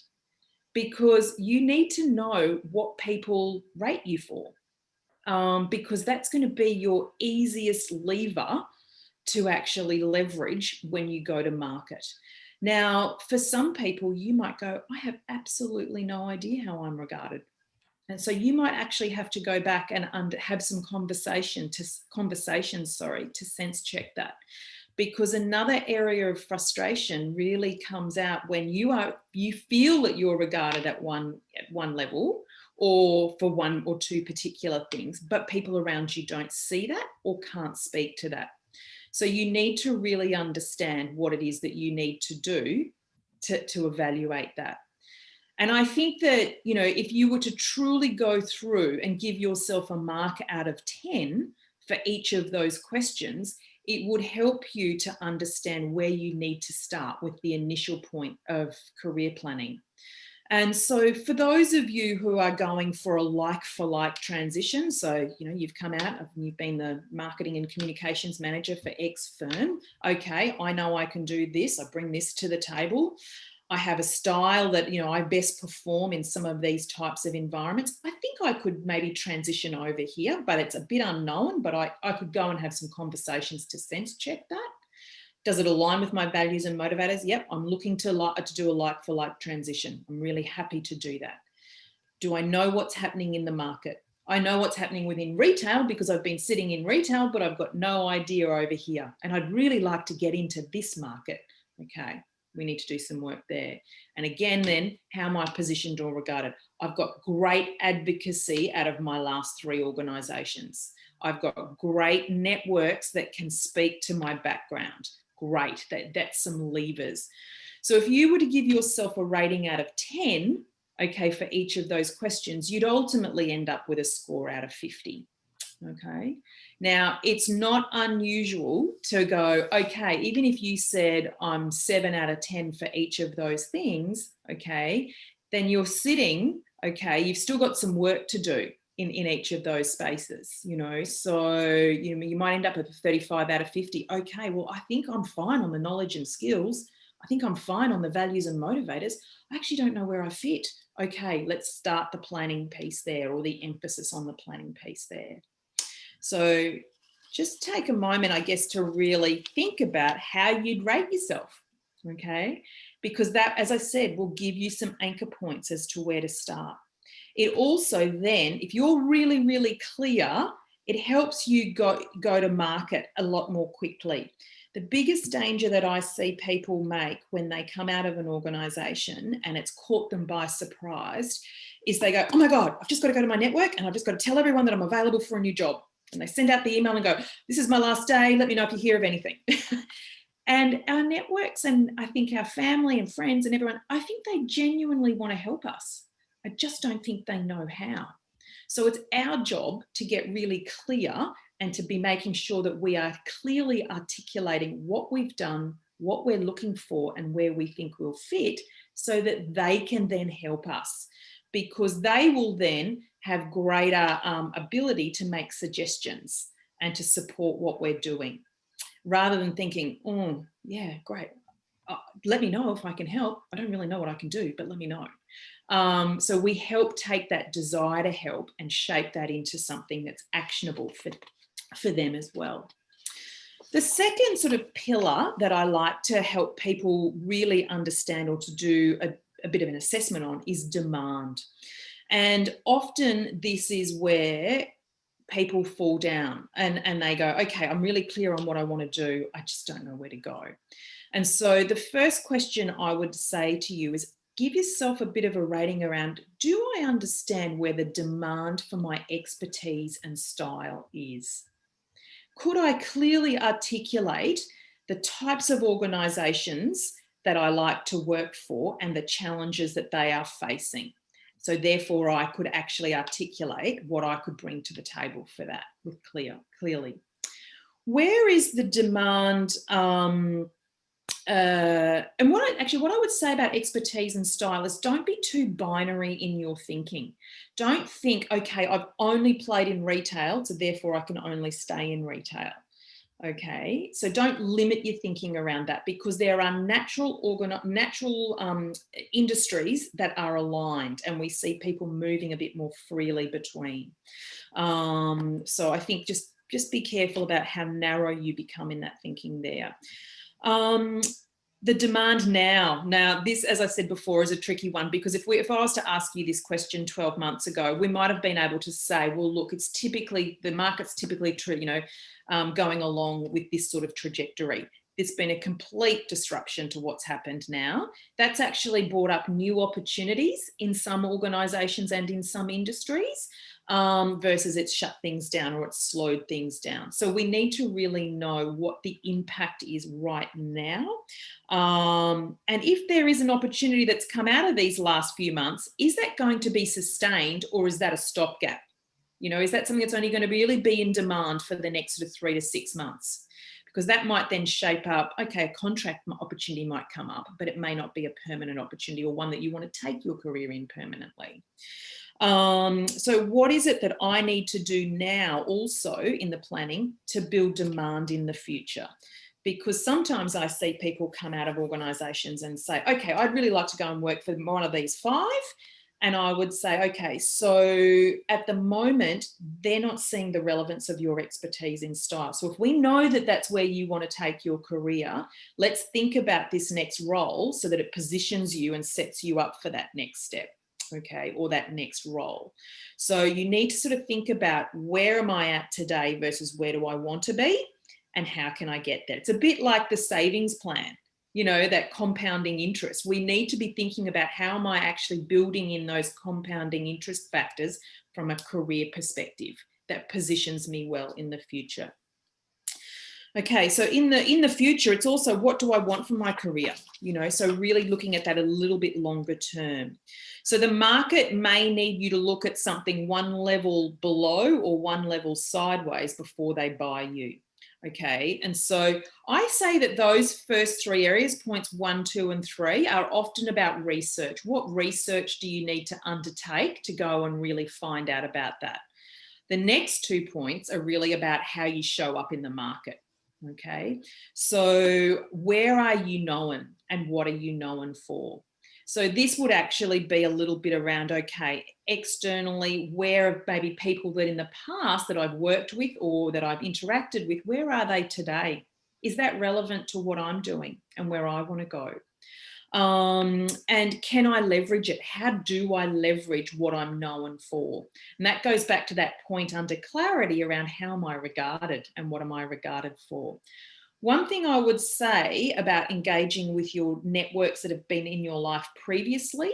Because you need to know what people rate you for, because that's going to be your easiest lever to actually leverage when you go to market. Now, for some people, you might go, I have absolutely no idea how I'm regarded. And so you might actually have to go back and have some conversations, to sense check that. Because another area of frustration really comes out when you feel that you're regarded at one level or for one or two particular things, but people around you don't see that or can't speak to that. So you need to really understand what it is that you need to do to evaluate that. And I think that, you know, if you were to truly go through and give yourself a mark out of 10 for each of those questions, it would help you to understand where you need to start with the initial point of career planning. And so for those of you who are going for a like-for-like transition, so, you know, you've come out and you've been the marketing and communications manager for X firm. Okay, I know I can do this. I bring this to the table. I have a style that, you know, I best perform in some of these types of environments. I think I could maybe transition over here, but it's a bit unknown, but I could go and have some conversations to sense check that. Does it align with my values and motivators? Yep, I'm looking to do a like-for-like transition. I'm really happy to do that. Do I know what's happening in the market? I know what's happening within retail because I've been sitting in retail, but I've got no idea over here. And I'd really like to get into this market. Okay, we need to do some work there. And again, then, how am I positioned or regarded? I've got great advocacy out of my last 3 organisations. I've got great networks that can speak to my background. Great, that's some levers. So if you were to give yourself a rating out of 10, okay, for each of those questions, you'd ultimately end up with a score out of 50. Okay, now it's not unusual to go, okay, even if you said I'm 7 out of 10 for each of those things, okay, then you're sitting, okay, you've still got some work to do in each of those spaces, you know, so you might end up with a 35 out of 50. Okay, well, I think I'm fine on the knowledge and skills. I think I'm fine on the values and motivators. I actually don't know where I fit. Okay, let's start the planning piece there, or the emphasis on the planning piece there. So just take a moment, I guess, to really think about how you'd rate yourself, okay? Because that, as I said, will give you some anchor points as to where to start. It also then, if you're really, really clear, it helps you go to market a lot more quickly. The biggest danger that I see people make when they come out of an organisation and it's caught them by surprise is they go, oh my God, I've just got to go to my network and I've just got to tell everyone that I'm available for a new job. And they send out the email and go, this is my last day, let me know if you hear of anything. And our networks, and I think our family and friends and everyone, I think they genuinely want to help us. I just don't think they know how. So it's our job to get really clear and to be making sure that we are clearly articulating what we've done, what we're looking for, and where we think we'll fit, so that they can then help us, because they will then have greater ability to make suggestions and to support what we're doing, rather than thinking, oh, yeah, great. Let me know if I can help. I don't really know what I can do, but let me know. So we help take that desire to help and shape that into something that's actionable for them as well. The second sort of pillar that I like to help people really understand, or to do a bit of an assessment on, is demand. And often this is where people fall down and they go, okay, I'm really clear on what I want to do. I just don't know where to go. And so the first question I would say to you is, give yourself a bit of a rating around, do I understand where the demand for my expertise and style is? Could I clearly articulate the types of organisations that I like to work for and the challenges that they are facing? So therefore, I could actually articulate what I could bring to the table for that with clearly. Where is the demand? And what I would say about expertise and style is, don't be too binary in your thinking. Don't think, okay, I've only played in retail, so therefore I can only stay in retail. Okay, so don't limit your thinking around that, because there are natural industries that are aligned, and we see people moving a bit more freely between. So I think just be careful about how narrow you become in that thinking there. The demand now this, as I said before, is a tricky one, because if I was to ask you this question 12 months ago, we might have been able to say, well, look, it's typically, the market's typically, going along with this sort of trajectory. There's been a complete disruption to what's happened now. That's actually brought up new opportunities in some organisations and in some industries. versus it's shut things down or it's slowed things down. So we need to really know what the impact is right now. And if there is an opportunity that's come out of these last few months, is that going to be sustained, or is that a stopgap? You know, is that something that's only going to really be in demand for the next sort of 3 to 6 months? Because that might then shape up, okay, a contract opportunity might come up, but it may not be a permanent opportunity or one that you want to take your career in permanently. So what is it that I need to do now also in the planning to build demand in the future? Because sometimes I see people come out of organisations and say, okay, I'd really like to go and work for one of these 5. And I would say, okay, so at the moment, they're not seeing the relevance of your expertise in style. So if we know that that's where you want to take your career, let's think about this next role so that it positions you and sets you up for that next step, okay, or that next role. So you need to sort of think about, where am I at today versus where do I want to be and how can I get there? It's a bit like the savings plan. You know, that compounding interest. We need to be thinking about, how am I actually building in those compounding interest factors from a career perspective that positions me well in the future. Okay, so in the future, it's also, what do I want from my career? You know, so really looking at that a little bit longer term. So the market may need you to look at something one level below or one level sideways before they buy you. Okay, and so I say that those first 3 areas, points 1, 2, and 3, are often about research. What research do you need to undertake to go and really find out about that? The next 2 points are really about how you show up in the market. Okay, so where are you known and what are you known for? So this would actually be a little bit around, okay, externally, where maybe people that in the past that I've worked with or that I've interacted with, where are they today? Is that relevant to what I'm doing and where I want to go? And can I leverage it? How do I leverage what I'm known for? And that goes back to that point under clarity around, how am I regarded and what am I regarded for? One thing I would say about engaging with your networks that have been in your life previously,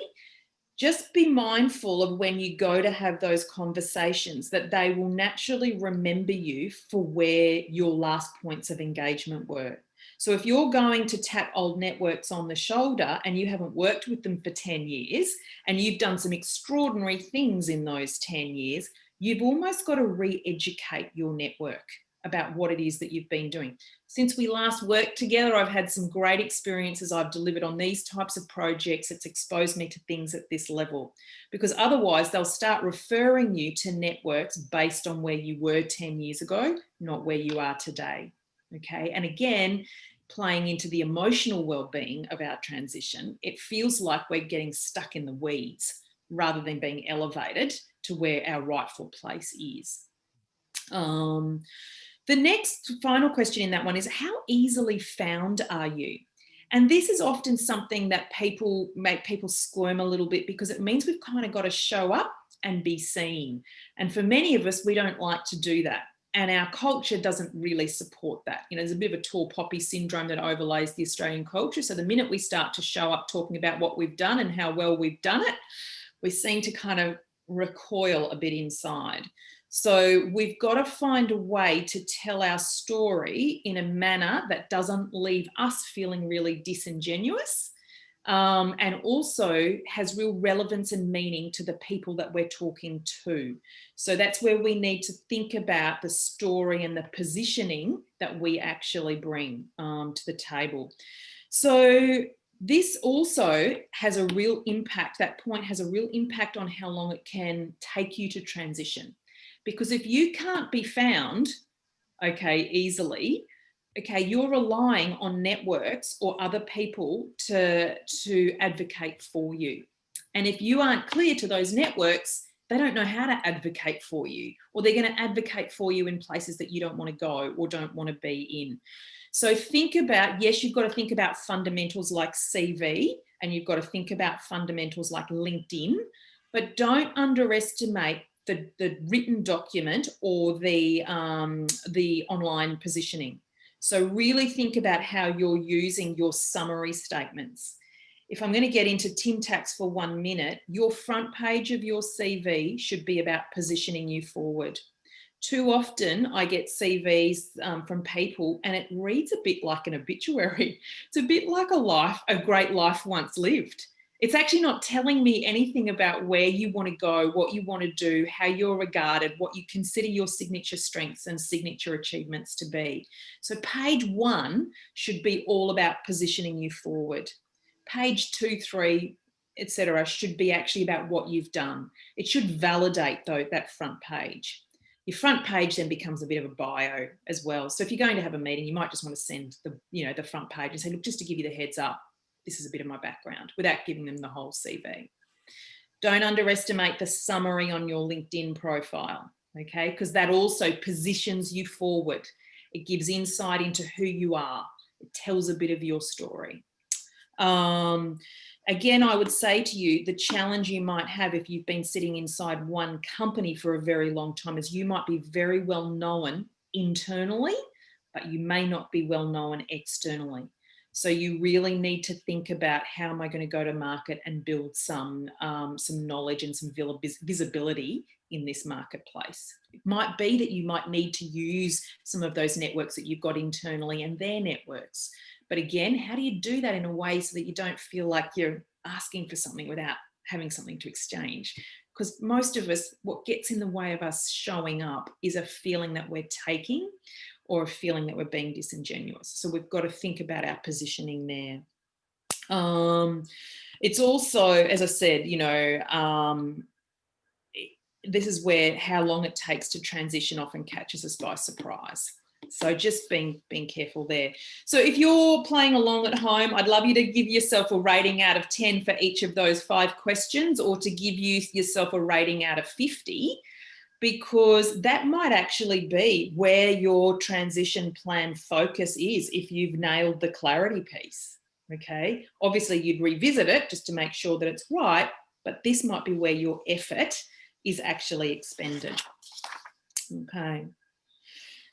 just be mindful of when you go to have those conversations that they will naturally remember you for where your last points of engagement were. So if you're going to tap old networks on the shoulder and you haven't worked with them for 10 years and you've done some extraordinary things in those 10 years, you've almost got to re-educate your network about what it is that you've been doing. Since we last worked together, I've had some great experiences. I've delivered on these types of projects. It's exposed me to things at this level, because otherwise they'll start referring you to networks based on where you were 10 years ago, not where you are today. Okay. And again, playing into the emotional well-being of our transition, it feels like we're getting stuck in the weeds rather than being elevated to where our rightful place is. The next final question in that one is, how easily found are you? And this is often something that make people squirm a little bit, because it means we've kind of got to show up and be seen. And for many of us, we don't like to do that. And our culture doesn't really support that. You know, there's a bit of a tall poppy syndrome that overlays the Australian culture. So the minute we start to show up talking about what we've done and how well we've done it, we seem to kind of recoil a bit inside. So we've got to find a way to tell our story in a manner that doesn't leave us feeling really disingenuous, and also has real relevance and meaning to the people that we're talking to. So that's where we need to think about the story and the positioning that we actually bring to the table. So this also has a real impact. That point has a real impact on how long it can take you to transition. Because if you can't be found, okay, easily, okay, you're relying on networks or other people to advocate for you. And if you aren't clear to those networks, they don't know how to advocate for you, or they're going to advocate for you in places that you don't want to go or don't want to be in. So think about, yes, you've got to think about fundamentals like CV, and you've got to think about fundamentals like LinkedIn, but don't underestimate the written document or the online positioning. So really think about how you're using your summary statements. if I'm going to get into Tim Tax for 1 minute, your front page of your CV should be about positioning you forward. Too often I get CVs from people and it reads a bit like an obituary. It's a bit like a great life once lived. It's actually not telling me anything about where you want to go, what you want to do, how you're regarded, what you consider your signature strengths and signature achievements to be. So page 1 should be all about positioning you forward. Page 2, 3, etc. should be actually about what you've done. It should validate though that front page. Your front page then becomes a bit of a bio as well. So if you're going to have a meeting, you might just want to send the front page and say, look, just to give you the heads up, this is a bit of my background, without giving them the whole CV. Don't underestimate the summary on your LinkedIn profile, okay? Because that also positions you forward. It gives insight into who you are. It tells a bit of your story. Again, I would say to you, the challenge you might have if you've been sitting inside one company for a very long time is you might be very well known internally, but you may not be well known externally. So you really need to think about, how am I going to go to market and build some knowledge and some visibility in this marketplace. It might be that you might need to use some of those networks that you've got internally and their networks. But again, how do you do that in a way so that you don't feel like you're asking for something without having something to exchange? Because most of us, what gets in the way of us showing up is a feeling that we're taking, or a feeling that we're being disingenuous. So we've got to think about our positioning there. It's also, as I said, this is where how long it takes to transition often catches us by surprise. So just being careful there. So if you're playing along at home, I'd love you to give yourself a rating out of 10 for each of those 5 questions, or to give yourself a rating out of 50, because that might actually be where your transition plan focus is if you've nailed the clarity piece, okay? Obviously, you'd revisit it just to make sure that it's right, but this might be where your effort is actually expended, okay?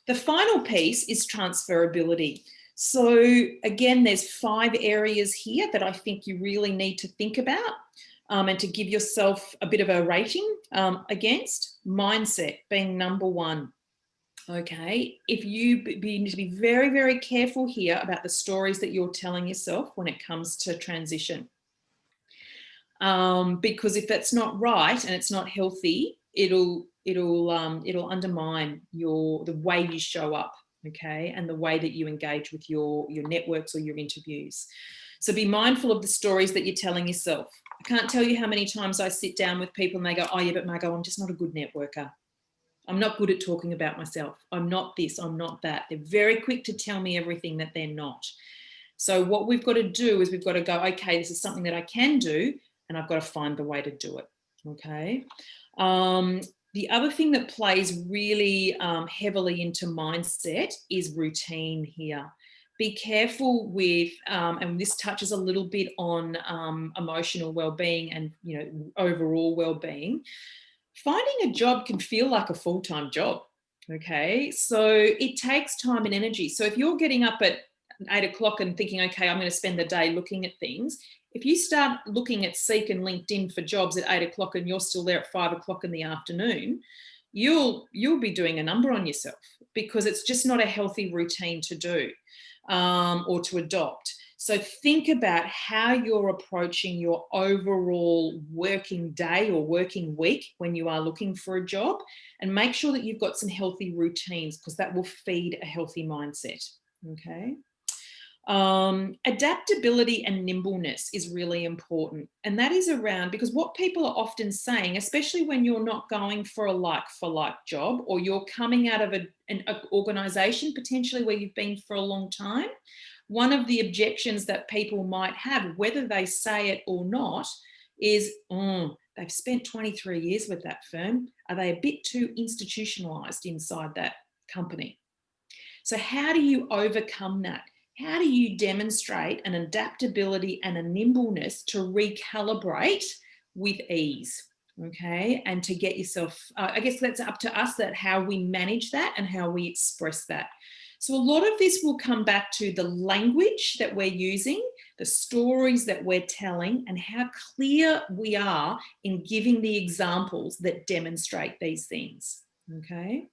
The final piece is transferability. So again, there's 5 areas here that I think you really need to think about and to give yourself a bit of a rating against. Mindset being number 1. Okay, if you need to be very, very careful here about the stories that you're telling yourself when it comes to transition. Because if that's not right and it's not healthy, it'll undermine the way you show up, okay, and the way that you engage with your networks or your interviews. So be mindful of the stories that you're telling yourself. I can't tell you how many times I sit down with people and they go, oh yeah, but Margot, I'm just not a good networker. I'm not good at talking about myself. I'm not this, I'm not that. They're very quick to tell me everything that they're not. So what we've got to do is we've got to go, okay, this is something that I can do, and I've got to find the way to do it, okay? The other thing that plays really heavily into mindset is routine here. Be careful with, and this touches a little bit on emotional well-being and overall well-being. Finding a job can feel like a full-time job, okay? So it takes time and energy. So if you're getting up at 8 o'clock and thinking, okay, I'm going to spend the day looking at things, if you start looking at Seek and LinkedIn for jobs at 8 o'clock and you're still there at 5 o'clock in the afternoon, you'll be doing a number on yourself, because it's just not a healthy routine to do or to adopt. So think about how you're approaching your overall working day or working week when you are looking for a job, and make sure that you've got some healthy routines, because that will feed a healthy mindset, okay? Adaptability and nimbleness is really important, and that is around, because what people are often saying, especially when you're not going for a like job, or you're coming out of an organisation potentially where you've been for a long time, one of the objections that people might have, whether they say it or not, is, they've spent 23 years with that firm. Are they a bit too institutionalised inside that company? So how do you overcome that? How do you demonstrate an adaptability and a nimbleness to recalibrate with ease, okay? And to get yourself, I guess that's up to us, that how we manage that and how we express that. So a lot of this will come back to the language that we're using, the stories that we're telling, and how clear we are in giving the examples that demonstrate these things. Okay.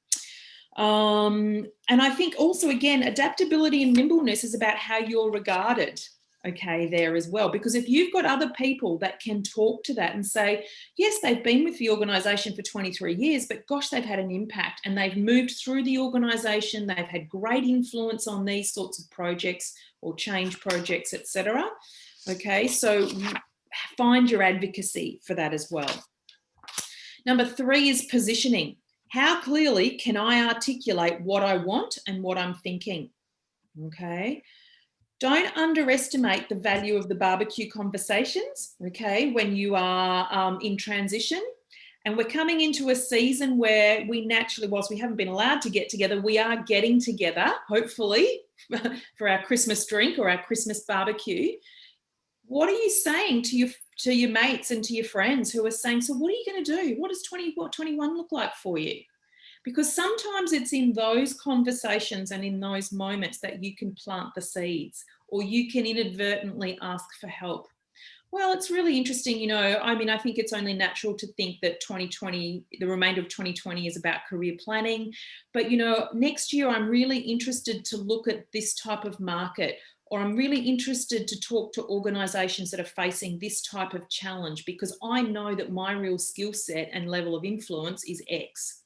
And I think also, again, adaptability and nimbleness is about how you're regarded, okay, there as well. Because if you've got other people that can talk to that and say, yes, they've been with the organisation for 23 years, but gosh, they've had an impact and they've moved through the organisation, they've had great influence on these sorts of projects or change projects, etc. Okay, so find your advocacy for that as well. Number 3 is positioning. How clearly can I articulate what I want and what I'm thinking? Okay. Don't underestimate the value of the barbecue conversations, okay, when you are in transition. And we're coming into a season where we naturally, whilst we haven't been allowed to get together, we are getting together, hopefully, for our Christmas drink or our Christmas barbecue. What are you saying to your mates and to your friends who are saying, so what are you going to do? What does 2021 look like for you? Because sometimes it's in those conversations and in those moments that you can plant the seeds, or you can inadvertently ask for help. Well, it's really interesting, you know, I mean, I think it's only natural to think that 2020, the remainder of 2020 is about career planning. But, you know, next year I'm really interested to look at this type of market, or I'm really interested to talk to organisations that are facing this type of challenge, because I know that my real skill set and level of influence is X.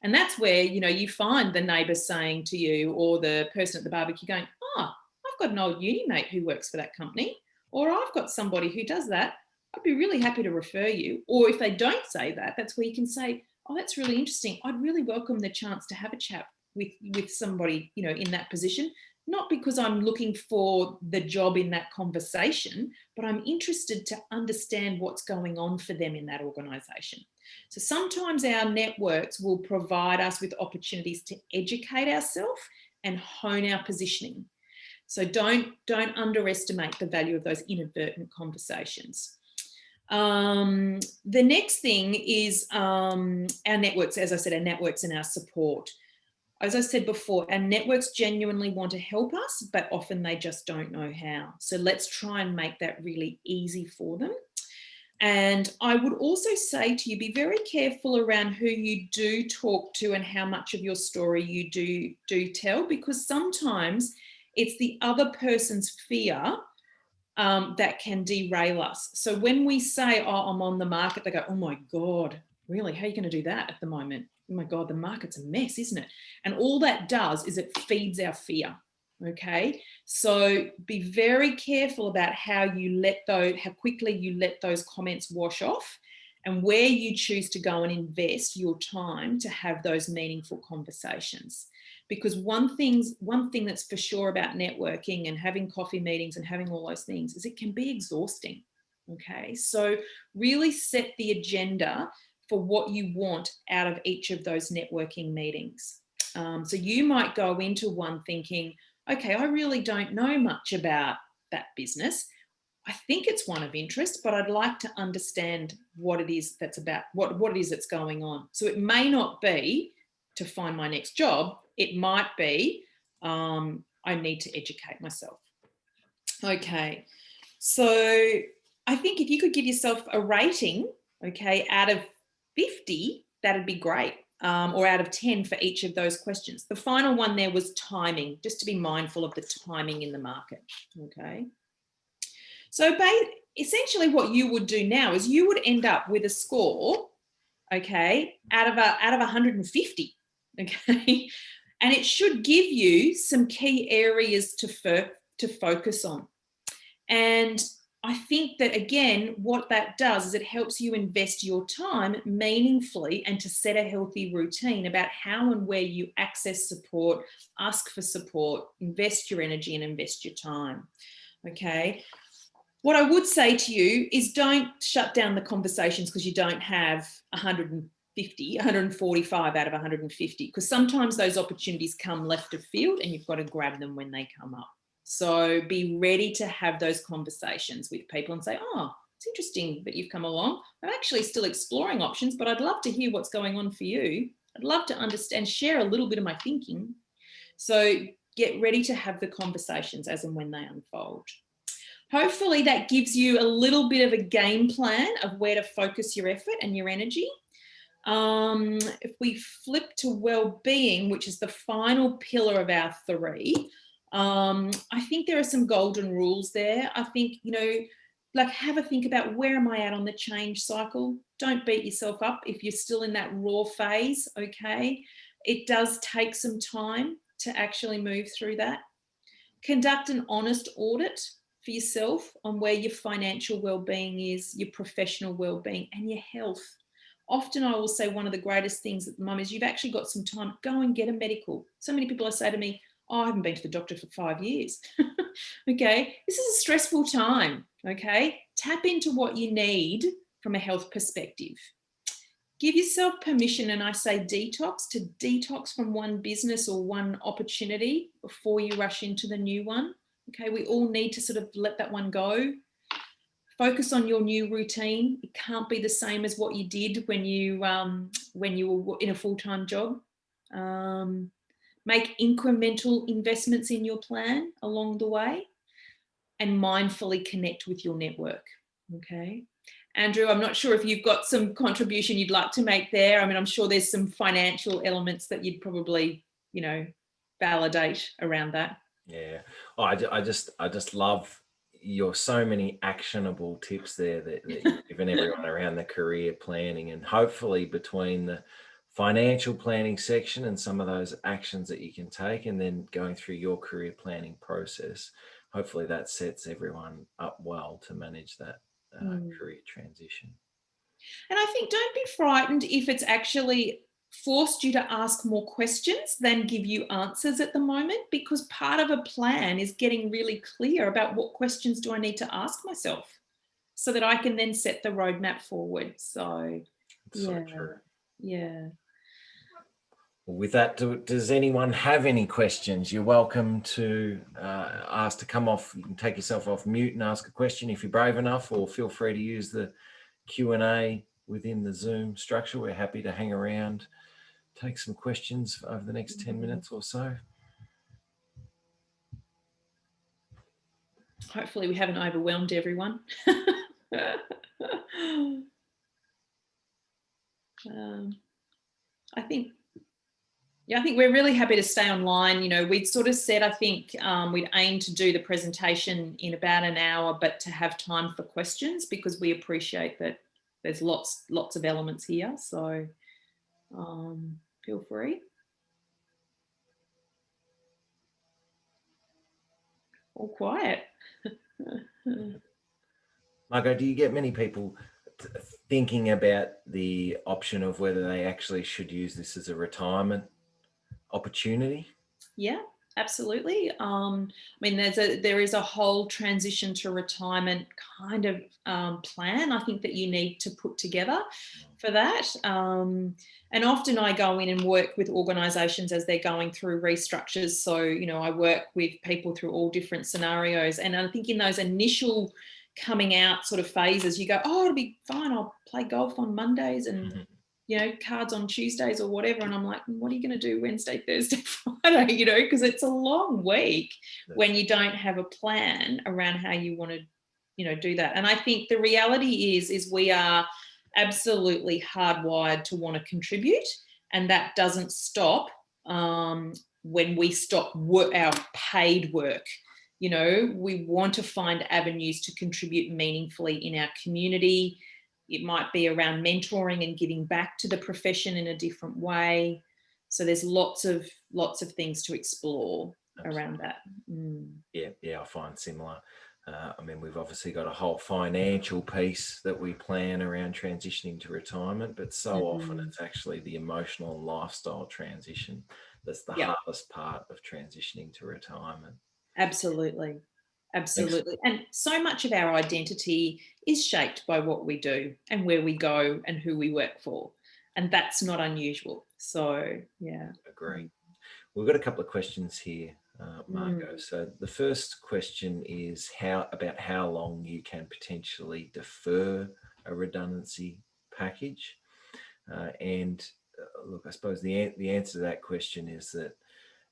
And that's where, you know, you find the neighbour saying to you, or the person at the barbecue going, oh, I've got an old uni mate who works for that company, or I've got somebody who does that. I'd be really happy to refer you. Or if they don't say that, that's where you can say, oh, that's really interesting. I'd really welcome the chance to have a chat with somebody, you know, in that position. Not because I'm looking for the job in that conversation, but I'm interested to understand what's going on for them in that organisation. So sometimes our networks will provide us with opportunities to educate ourselves and hone our positioning. So don't underestimate the value of those inadvertent conversations. The next thing is our networks, as I said, our networks and our support. As I said before, our networks genuinely want to help us, but often they just don't know how. So let's try and make that really easy for them. And I would also say to you, be very careful around who you do talk to and how much of your story you do tell, because sometimes it's the other person's fear that can derail us. So when we say, oh, I'm on the market, they go, oh my God, really? How are you going to do that at the moment? Oh my God, the market's a mess, isn't it? And all that does is it feeds our fear. Okay, so be very careful about how quickly you let those comments wash off, and where you choose to go and invest your time to have those meaningful conversations. Because one thing that's for sure about networking and having coffee meetings and having all those things is it can be exhausting. Okay, so really set the agenda for what you want out of each of those networking meetings. So you might go into one thinking, okay, I really don't know much about that business. I think it's one of interest, but I'd like to understand what it is that's about, what it is that's going on. So it may not be to find my next job. It might be, I need to educate myself. Okay, so I think if you could give yourself a rating, okay, out of 50, that'd be great. Or out of 10 for each of those questions. The final one there was timing, just to be mindful of the timing in the market, okay? So essentially what you would do now is you would end up with a score, okay, out of 150, okay? And it should give you some key areas to focus on. And I think that, again, what that does is it helps you invest your time meaningfully and to set a healthy routine about how and where you access support, ask for support, invest your energy and invest your time. Okay. What I would say to you is don't shut down the conversations because you don't have 145 out of 150, because sometimes those opportunities come left of field and you've got to grab them when they come up. So be ready to have those conversations with people and say, oh, it's interesting that you've come along. I'm actually still exploring options, but I'd love to hear what's going on for you. I'd love to understand, share a little bit of my thinking. So get ready to have the conversations as and when they unfold. Hopefully that gives you a little bit of a game plan of where to focus your effort and your energy. If we flip to well-being, which is the final pillar of our three, I think there are some golden rules there. I think, like, have a think about, where am I at on the change cycle? Don't beat yourself up if you're still in that raw phase, okay? It does take some time to actually move through that. Conduct an honest audit for yourself on where your financial well-being is, your professional well-being, and your health. Often I will say one of the greatest things at the moment is, you've actually got some time, go and get a medical. So many people say to me, oh, I haven't been to the doctor for 5 years. Okay, this is a stressful time, okay? Tap into what you need from a health perspective. Give yourself permission, and I say detox, to detox from one business or one opportunity before you rush into the new one. Okay, we all need to sort of let that one go. Focus on your new routine. It can't be the same as what you did when you were in a full-time job. Make incremental investments in your plan along the way, and mindfully connect with your network. Okay. Andrew, I'm not sure if you've got some contribution you'd like to make there. I mean, I'm sure there's some financial elements that you'd probably, validate around that.
Yeah. Oh, I just love your so many actionable tips there that you've given everyone around the career planning, and hopefully between the financial planning section and some of those actions that you can take, and then going through your career planning process, hopefully that sets everyone up well to manage that career transition.
And I think, don't be frightened if it's actually forced you to ask more questions than give you answers at the moment, because part of a plan is getting really clear about, what questions do I need to ask myself, so that I can then set the roadmap forward. So,
So true.
Yeah.
With that, does anyone have any questions? You're welcome to ask to come off. You can take yourself off mute and ask a question if you're brave enough, or feel free to use the Q&A within the Zoom structure. We're happy to hang around, take some questions over the next 10 minutes or so.
Hopefully we haven't overwhelmed everyone. I think we're really happy to stay online. We'd sort of said, I think we'd aim to do the presentation in about an hour, but to have time for questions, because we appreciate that there's lots of elements here. So feel free. All quiet.
Margot, do you get many people thinking about the option of whether they actually should use this as a retirement opportunity?
Yeah, absolutely. I mean, there is a whole transition to retirement kind of plan, I think, that you need to put together for that. And often I go in and work with organisations as they're going through restructures. So, I work with people through all different scenarios. And I think in those initial coming out sort of phases, you go, oh, it'll be fine. I'll play golf on Mondays and cards on Tuesdays or whatever. And I'm like, what are you going to do Wednesday, Thursday, Friday, because it's a long week when you don't have a plan around how you want to, do that. And I think the reality is we are absolutely hardwired to want to contribute. And that doesn't stop when we stop our paid work. We want to find avenues to contribute meaningfully in our community. It might be around mentoring and giving back to the profession in a different way. So there's lots of things to explore around that.
Yeah, I find similar. I mean, we've obviously got a whole financial piece that we plan around transitioning to retirement, but so often it's actually the emotional and lifestyle transition that's the hardest part of transitioning to retirement.
Absolutely. Absolutely.
Thanks.
And so much of our identity is shaped by what we do and where we go and who we work for. And that's not unusual. So, yeah.
Agree. We've got a couple of questions here, Margot. So the first question is about how long you can potentially defer a redundancy package. Look, I suppose the answer to that question is that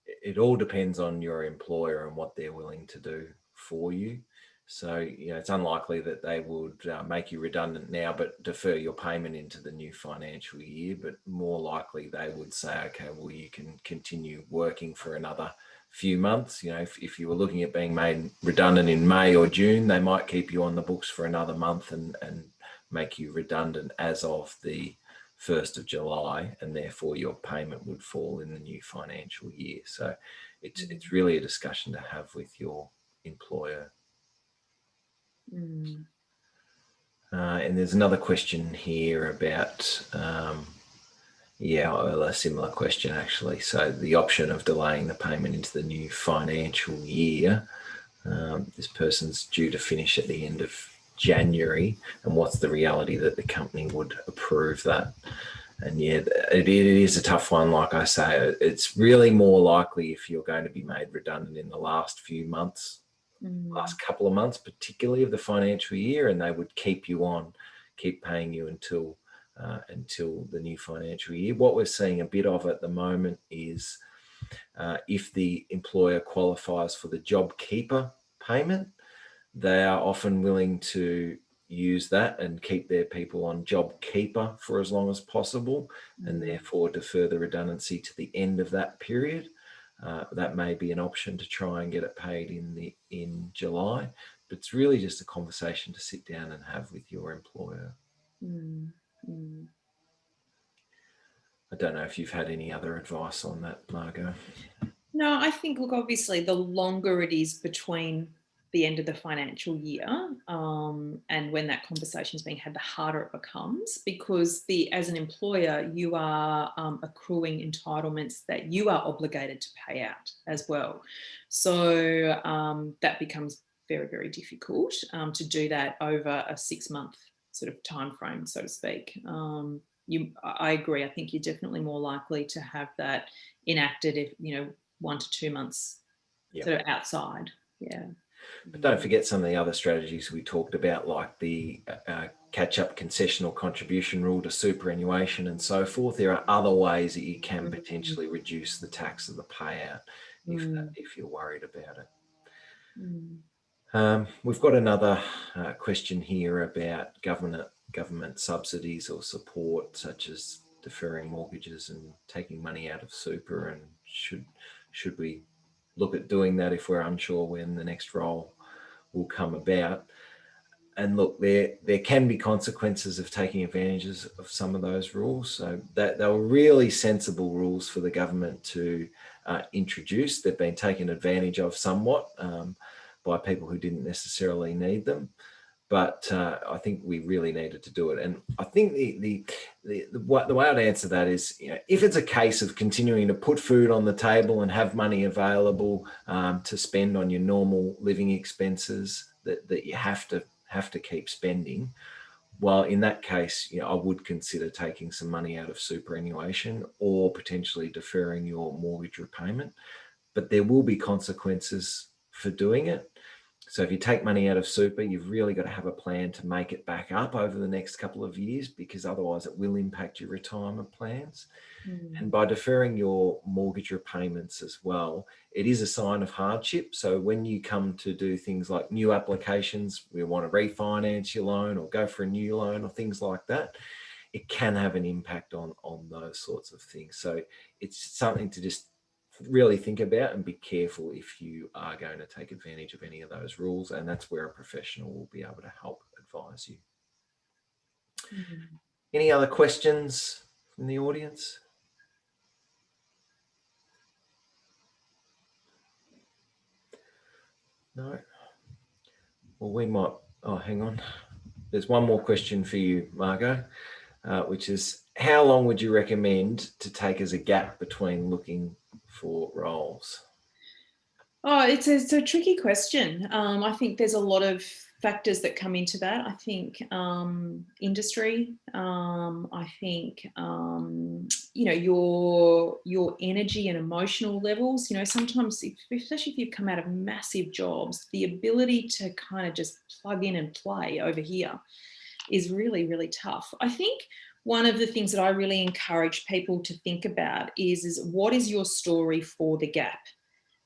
it all depends on your employer and what they're willing to do for you. So, it's unlikely that they would make you redundant now, but defer your payment into the new financial year. But more likely they would say, okay, well, you can continue working for another few months. If you were looking at being made redundant in May or June, they might keep you on the books for another month and make you redundant as of the 1st of July, and therefore your payment would fall in the new financial year. So it's really a discussion to have with your employer. And there's another question here about, a similar question actually. So the option of delaying the payment into the new financial year. This person's due to finish at the end of January, and what's the reality that the company would approve that? And yeah, it is a tough one. Like I say, it's really more likely if you're going to be made redundant in the last few months, last couple of months, particularly of the financial year, and they would keep paying you until the new financial year. What we're seeing a bit of at the moment is if the employer qualifies for the JobKeeper payment, they are often willing to use that and keep their people on JobKeeper for as long as possible, and therefore defer the redundancy to the end of that period. That may be an option to try and get it paid in July, but it's really just a conversation to sit down and have with your employer. I don't know if you've had any other advice on that, Margot.
No, I think, look, obviously the longer it is between the end of the financial year and when that conversation is being had, the harder it becomes, because as an employer, you are accruing entitlements that you are obligated to pay out as well. So that becomes very, very difficult to do that over a 6-month sort of time frame, so to speak. I agree. I think you're definitely more likely to have that enacted if 1 to 2 months sort of outside. Yeah.
But don't forget some of the other strategies we talked about, like the catch-up concessional contribution rule to superannuation and so forth. There are other ways that you can potentially reduce the tax of the payout if you're worried about it. We've got another question here about government subsidies or support, such as deferring mortgages and taking money out of super, and should we look at doing that if we're unsure when the next role will come about. And look, there can be consequences of taking advantages of some of those rules. So that they were really sensible rules for the government to introduce. They've been taken advantage of somewhat by people who didn't necessarily need them. But I think we really needed to do it. And I think the way I'd answer that is, if it's a case of continuing to put food on the table and have money available to spend on your normal living expenses that you have to keep spending, well, in that case, I would consider taking some money out of superannuation or potentially deferring your mortgage repayment. But there will be consequences for doing it. So if you take money out of super, you've really got to have a plan to make it back up over the next couple of years, because otherwise it will impact your retirement plans. And by deferring your mortgage repayments as well, it is a sign of hardship. So when you come to do things like new applications, we want to refinance your loan or go for a new loan or things like that, it can have an impact on those sorts of things. So it's something to just really think about and be careful if you are going to take advantage of any of those rules, and that's where a professional will be able to help advise you. Any other questions from the audience? No? Well, we might, hang on. There's one more question for you, Margot, which is, how long would you recommend to take as a gap between looking for roles?
Oh, it's a tricky question. I think there's a lot of factors that come into that. I think industry. I think your energy and emotional levels. Sometimes, especially if you've come out of massive jobs, the ability to kind of just plug in and play over here is really, really tough. I think one of the things that I really encourage people to think about is what is your story for the gap?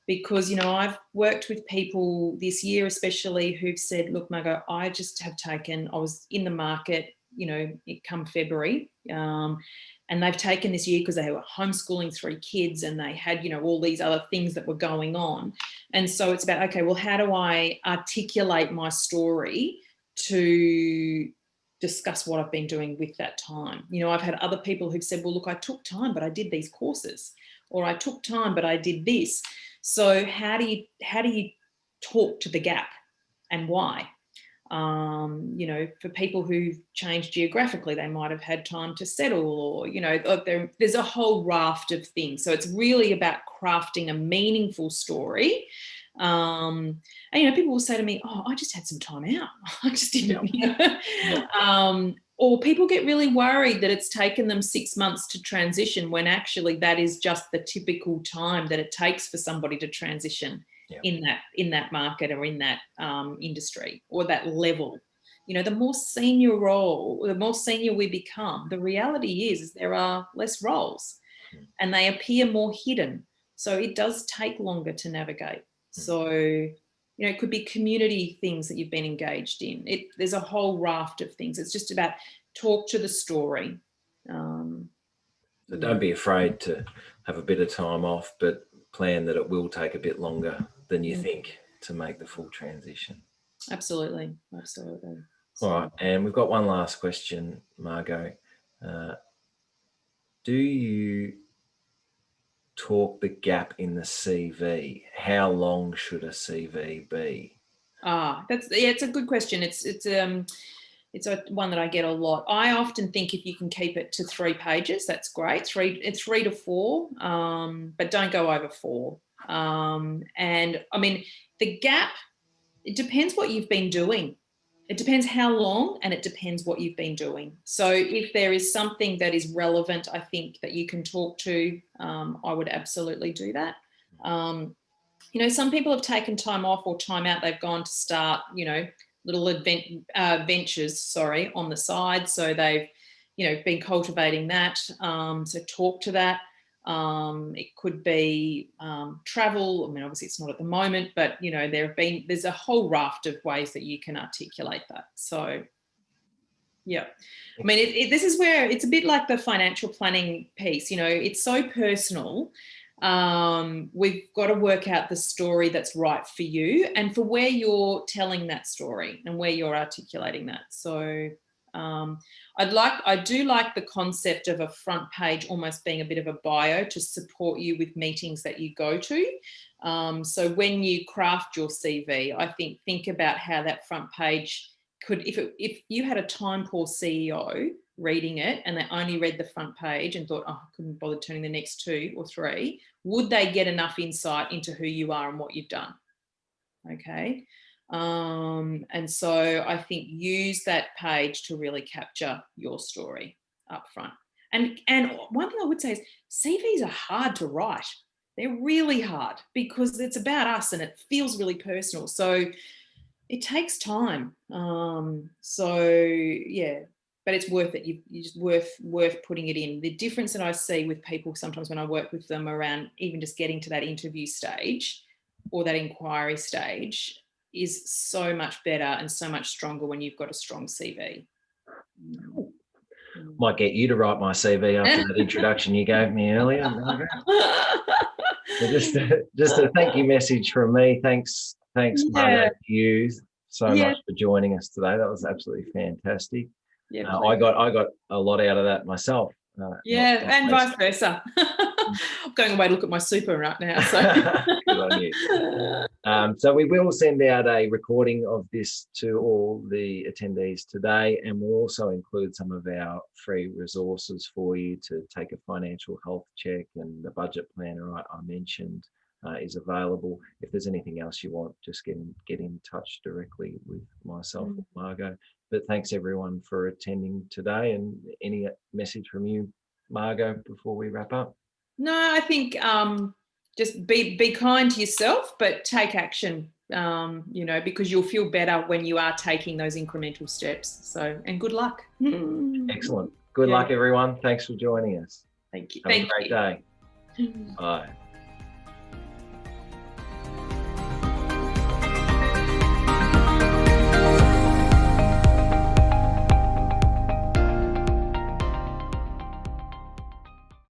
because, you know, I've worked with people this year, especially, who've said, look, Margot, I was in the market, you know, it come February, and they've taken this year because they were homeschooling 3 kids and they had, you know, all these other things that were going on. And so it's about, okay, well, how do I articulate my story to discuss what I've been doing with that time? You know, I've had other people who've said, well, look, I took time, but I did these courses, or I took time, but I did this. So how do you talk to the gap, and why? You know, for people who've changed geographically, they might have had time to settle, or, you know, there's a whole raft of things. So it's really about crafting a meaningful story. And, you know, people will say to me, oh, I just had some time out. I just didn't, you know. Or people get really worried that it's taken them 6 months to transition, when actually that is just the typical time that it takes for somebody to transition in that market, or in that industry, or that level. You know, the more senior role, the more senior we become, the reality is there are less roles and they appear more hidden. So it does take longer to navigate. So, you know, it could be community things that you've been engaged in. There's a whole raft of things. It's just about talk to the story.
So don't be afraid to have a bit of time off, but plan that it will take a bit longer than you think to make the full transition.
Absolutely. Absolutely.
All right. And we've got one last question, Margot. Do you talk the gap in the CV? How long should a CV be?
It's a good question. It's one that I get a lot. I often think if you can keep it to 3 pages, that's great. 3 to 4, but don't go over 4. And I mean, the gap, it depends what you've been doing. It depends how long, and it depends what you've been doing. So if there is something that is relevant, I think, that you can talk to, I would absolutely do that. You know, some people have taken time off or time out. They've gone to start, you know, little ventures, on the side. So they've, you know, been cultivating that. So talk to that. It could be travel. I mean, obviously it's not at the moment, but, you know, there's a whole raft of ways that you can articulate that. So, yeah. I mean, this is where it's a bit like the financial planning piece. You know, it's so personal. We've got to work out the story that's right for you and for where you're telling that story and where you're articulating that. So I do like the concept of a front page almost being a bit of a bio to support you with meetings that you go to. So when you craft your CV, I think about how that front page could, if you had a time poor CEO reading it and they only read the front page and thought, oh, I couldn't bother turning the next 2 or 3, would they get enough insight into who you are and what you've done? Okay. And so I think use that page to really capture your story up front. And one thing I would say is CVs are hard to write. They're really hard because it's about us and it feels really personal. So it takes time. So yeah, but it's worth it. You just worth putting it in. The difference that I see with people sometimes when I work with them around even just getting to that interview stage or that inquiry stage is so much better and so much stronger when you've got a strong CV.
Might get you to write my CV after that introduction you gave me earlier. So just a thank you message from me. Thanks, Margot, to you so much for joining us today. That was absolutely fantastic. I got a lot out of that myself.
And vice versa. I'm going away to look at my super right now. So.
Good on you. So we will send out a recording of this to all the attendees today, and we'll also include some of our free resources for you to take a financial health check, and the budget planner I mentioned is available. If there's anything else you want, just get in touch directly with myself or Margot. But thanks everyone for attending today. And any message from you, Margot, before we wrap up?
No, I think just be kind to yourself, but take action, you know, because you'll feel better when you are taking those incremental steps. So, and good luck.
Excellent. Good luck, everyone. Thanks for joining us.
Thank you.
Have a great day. Bye.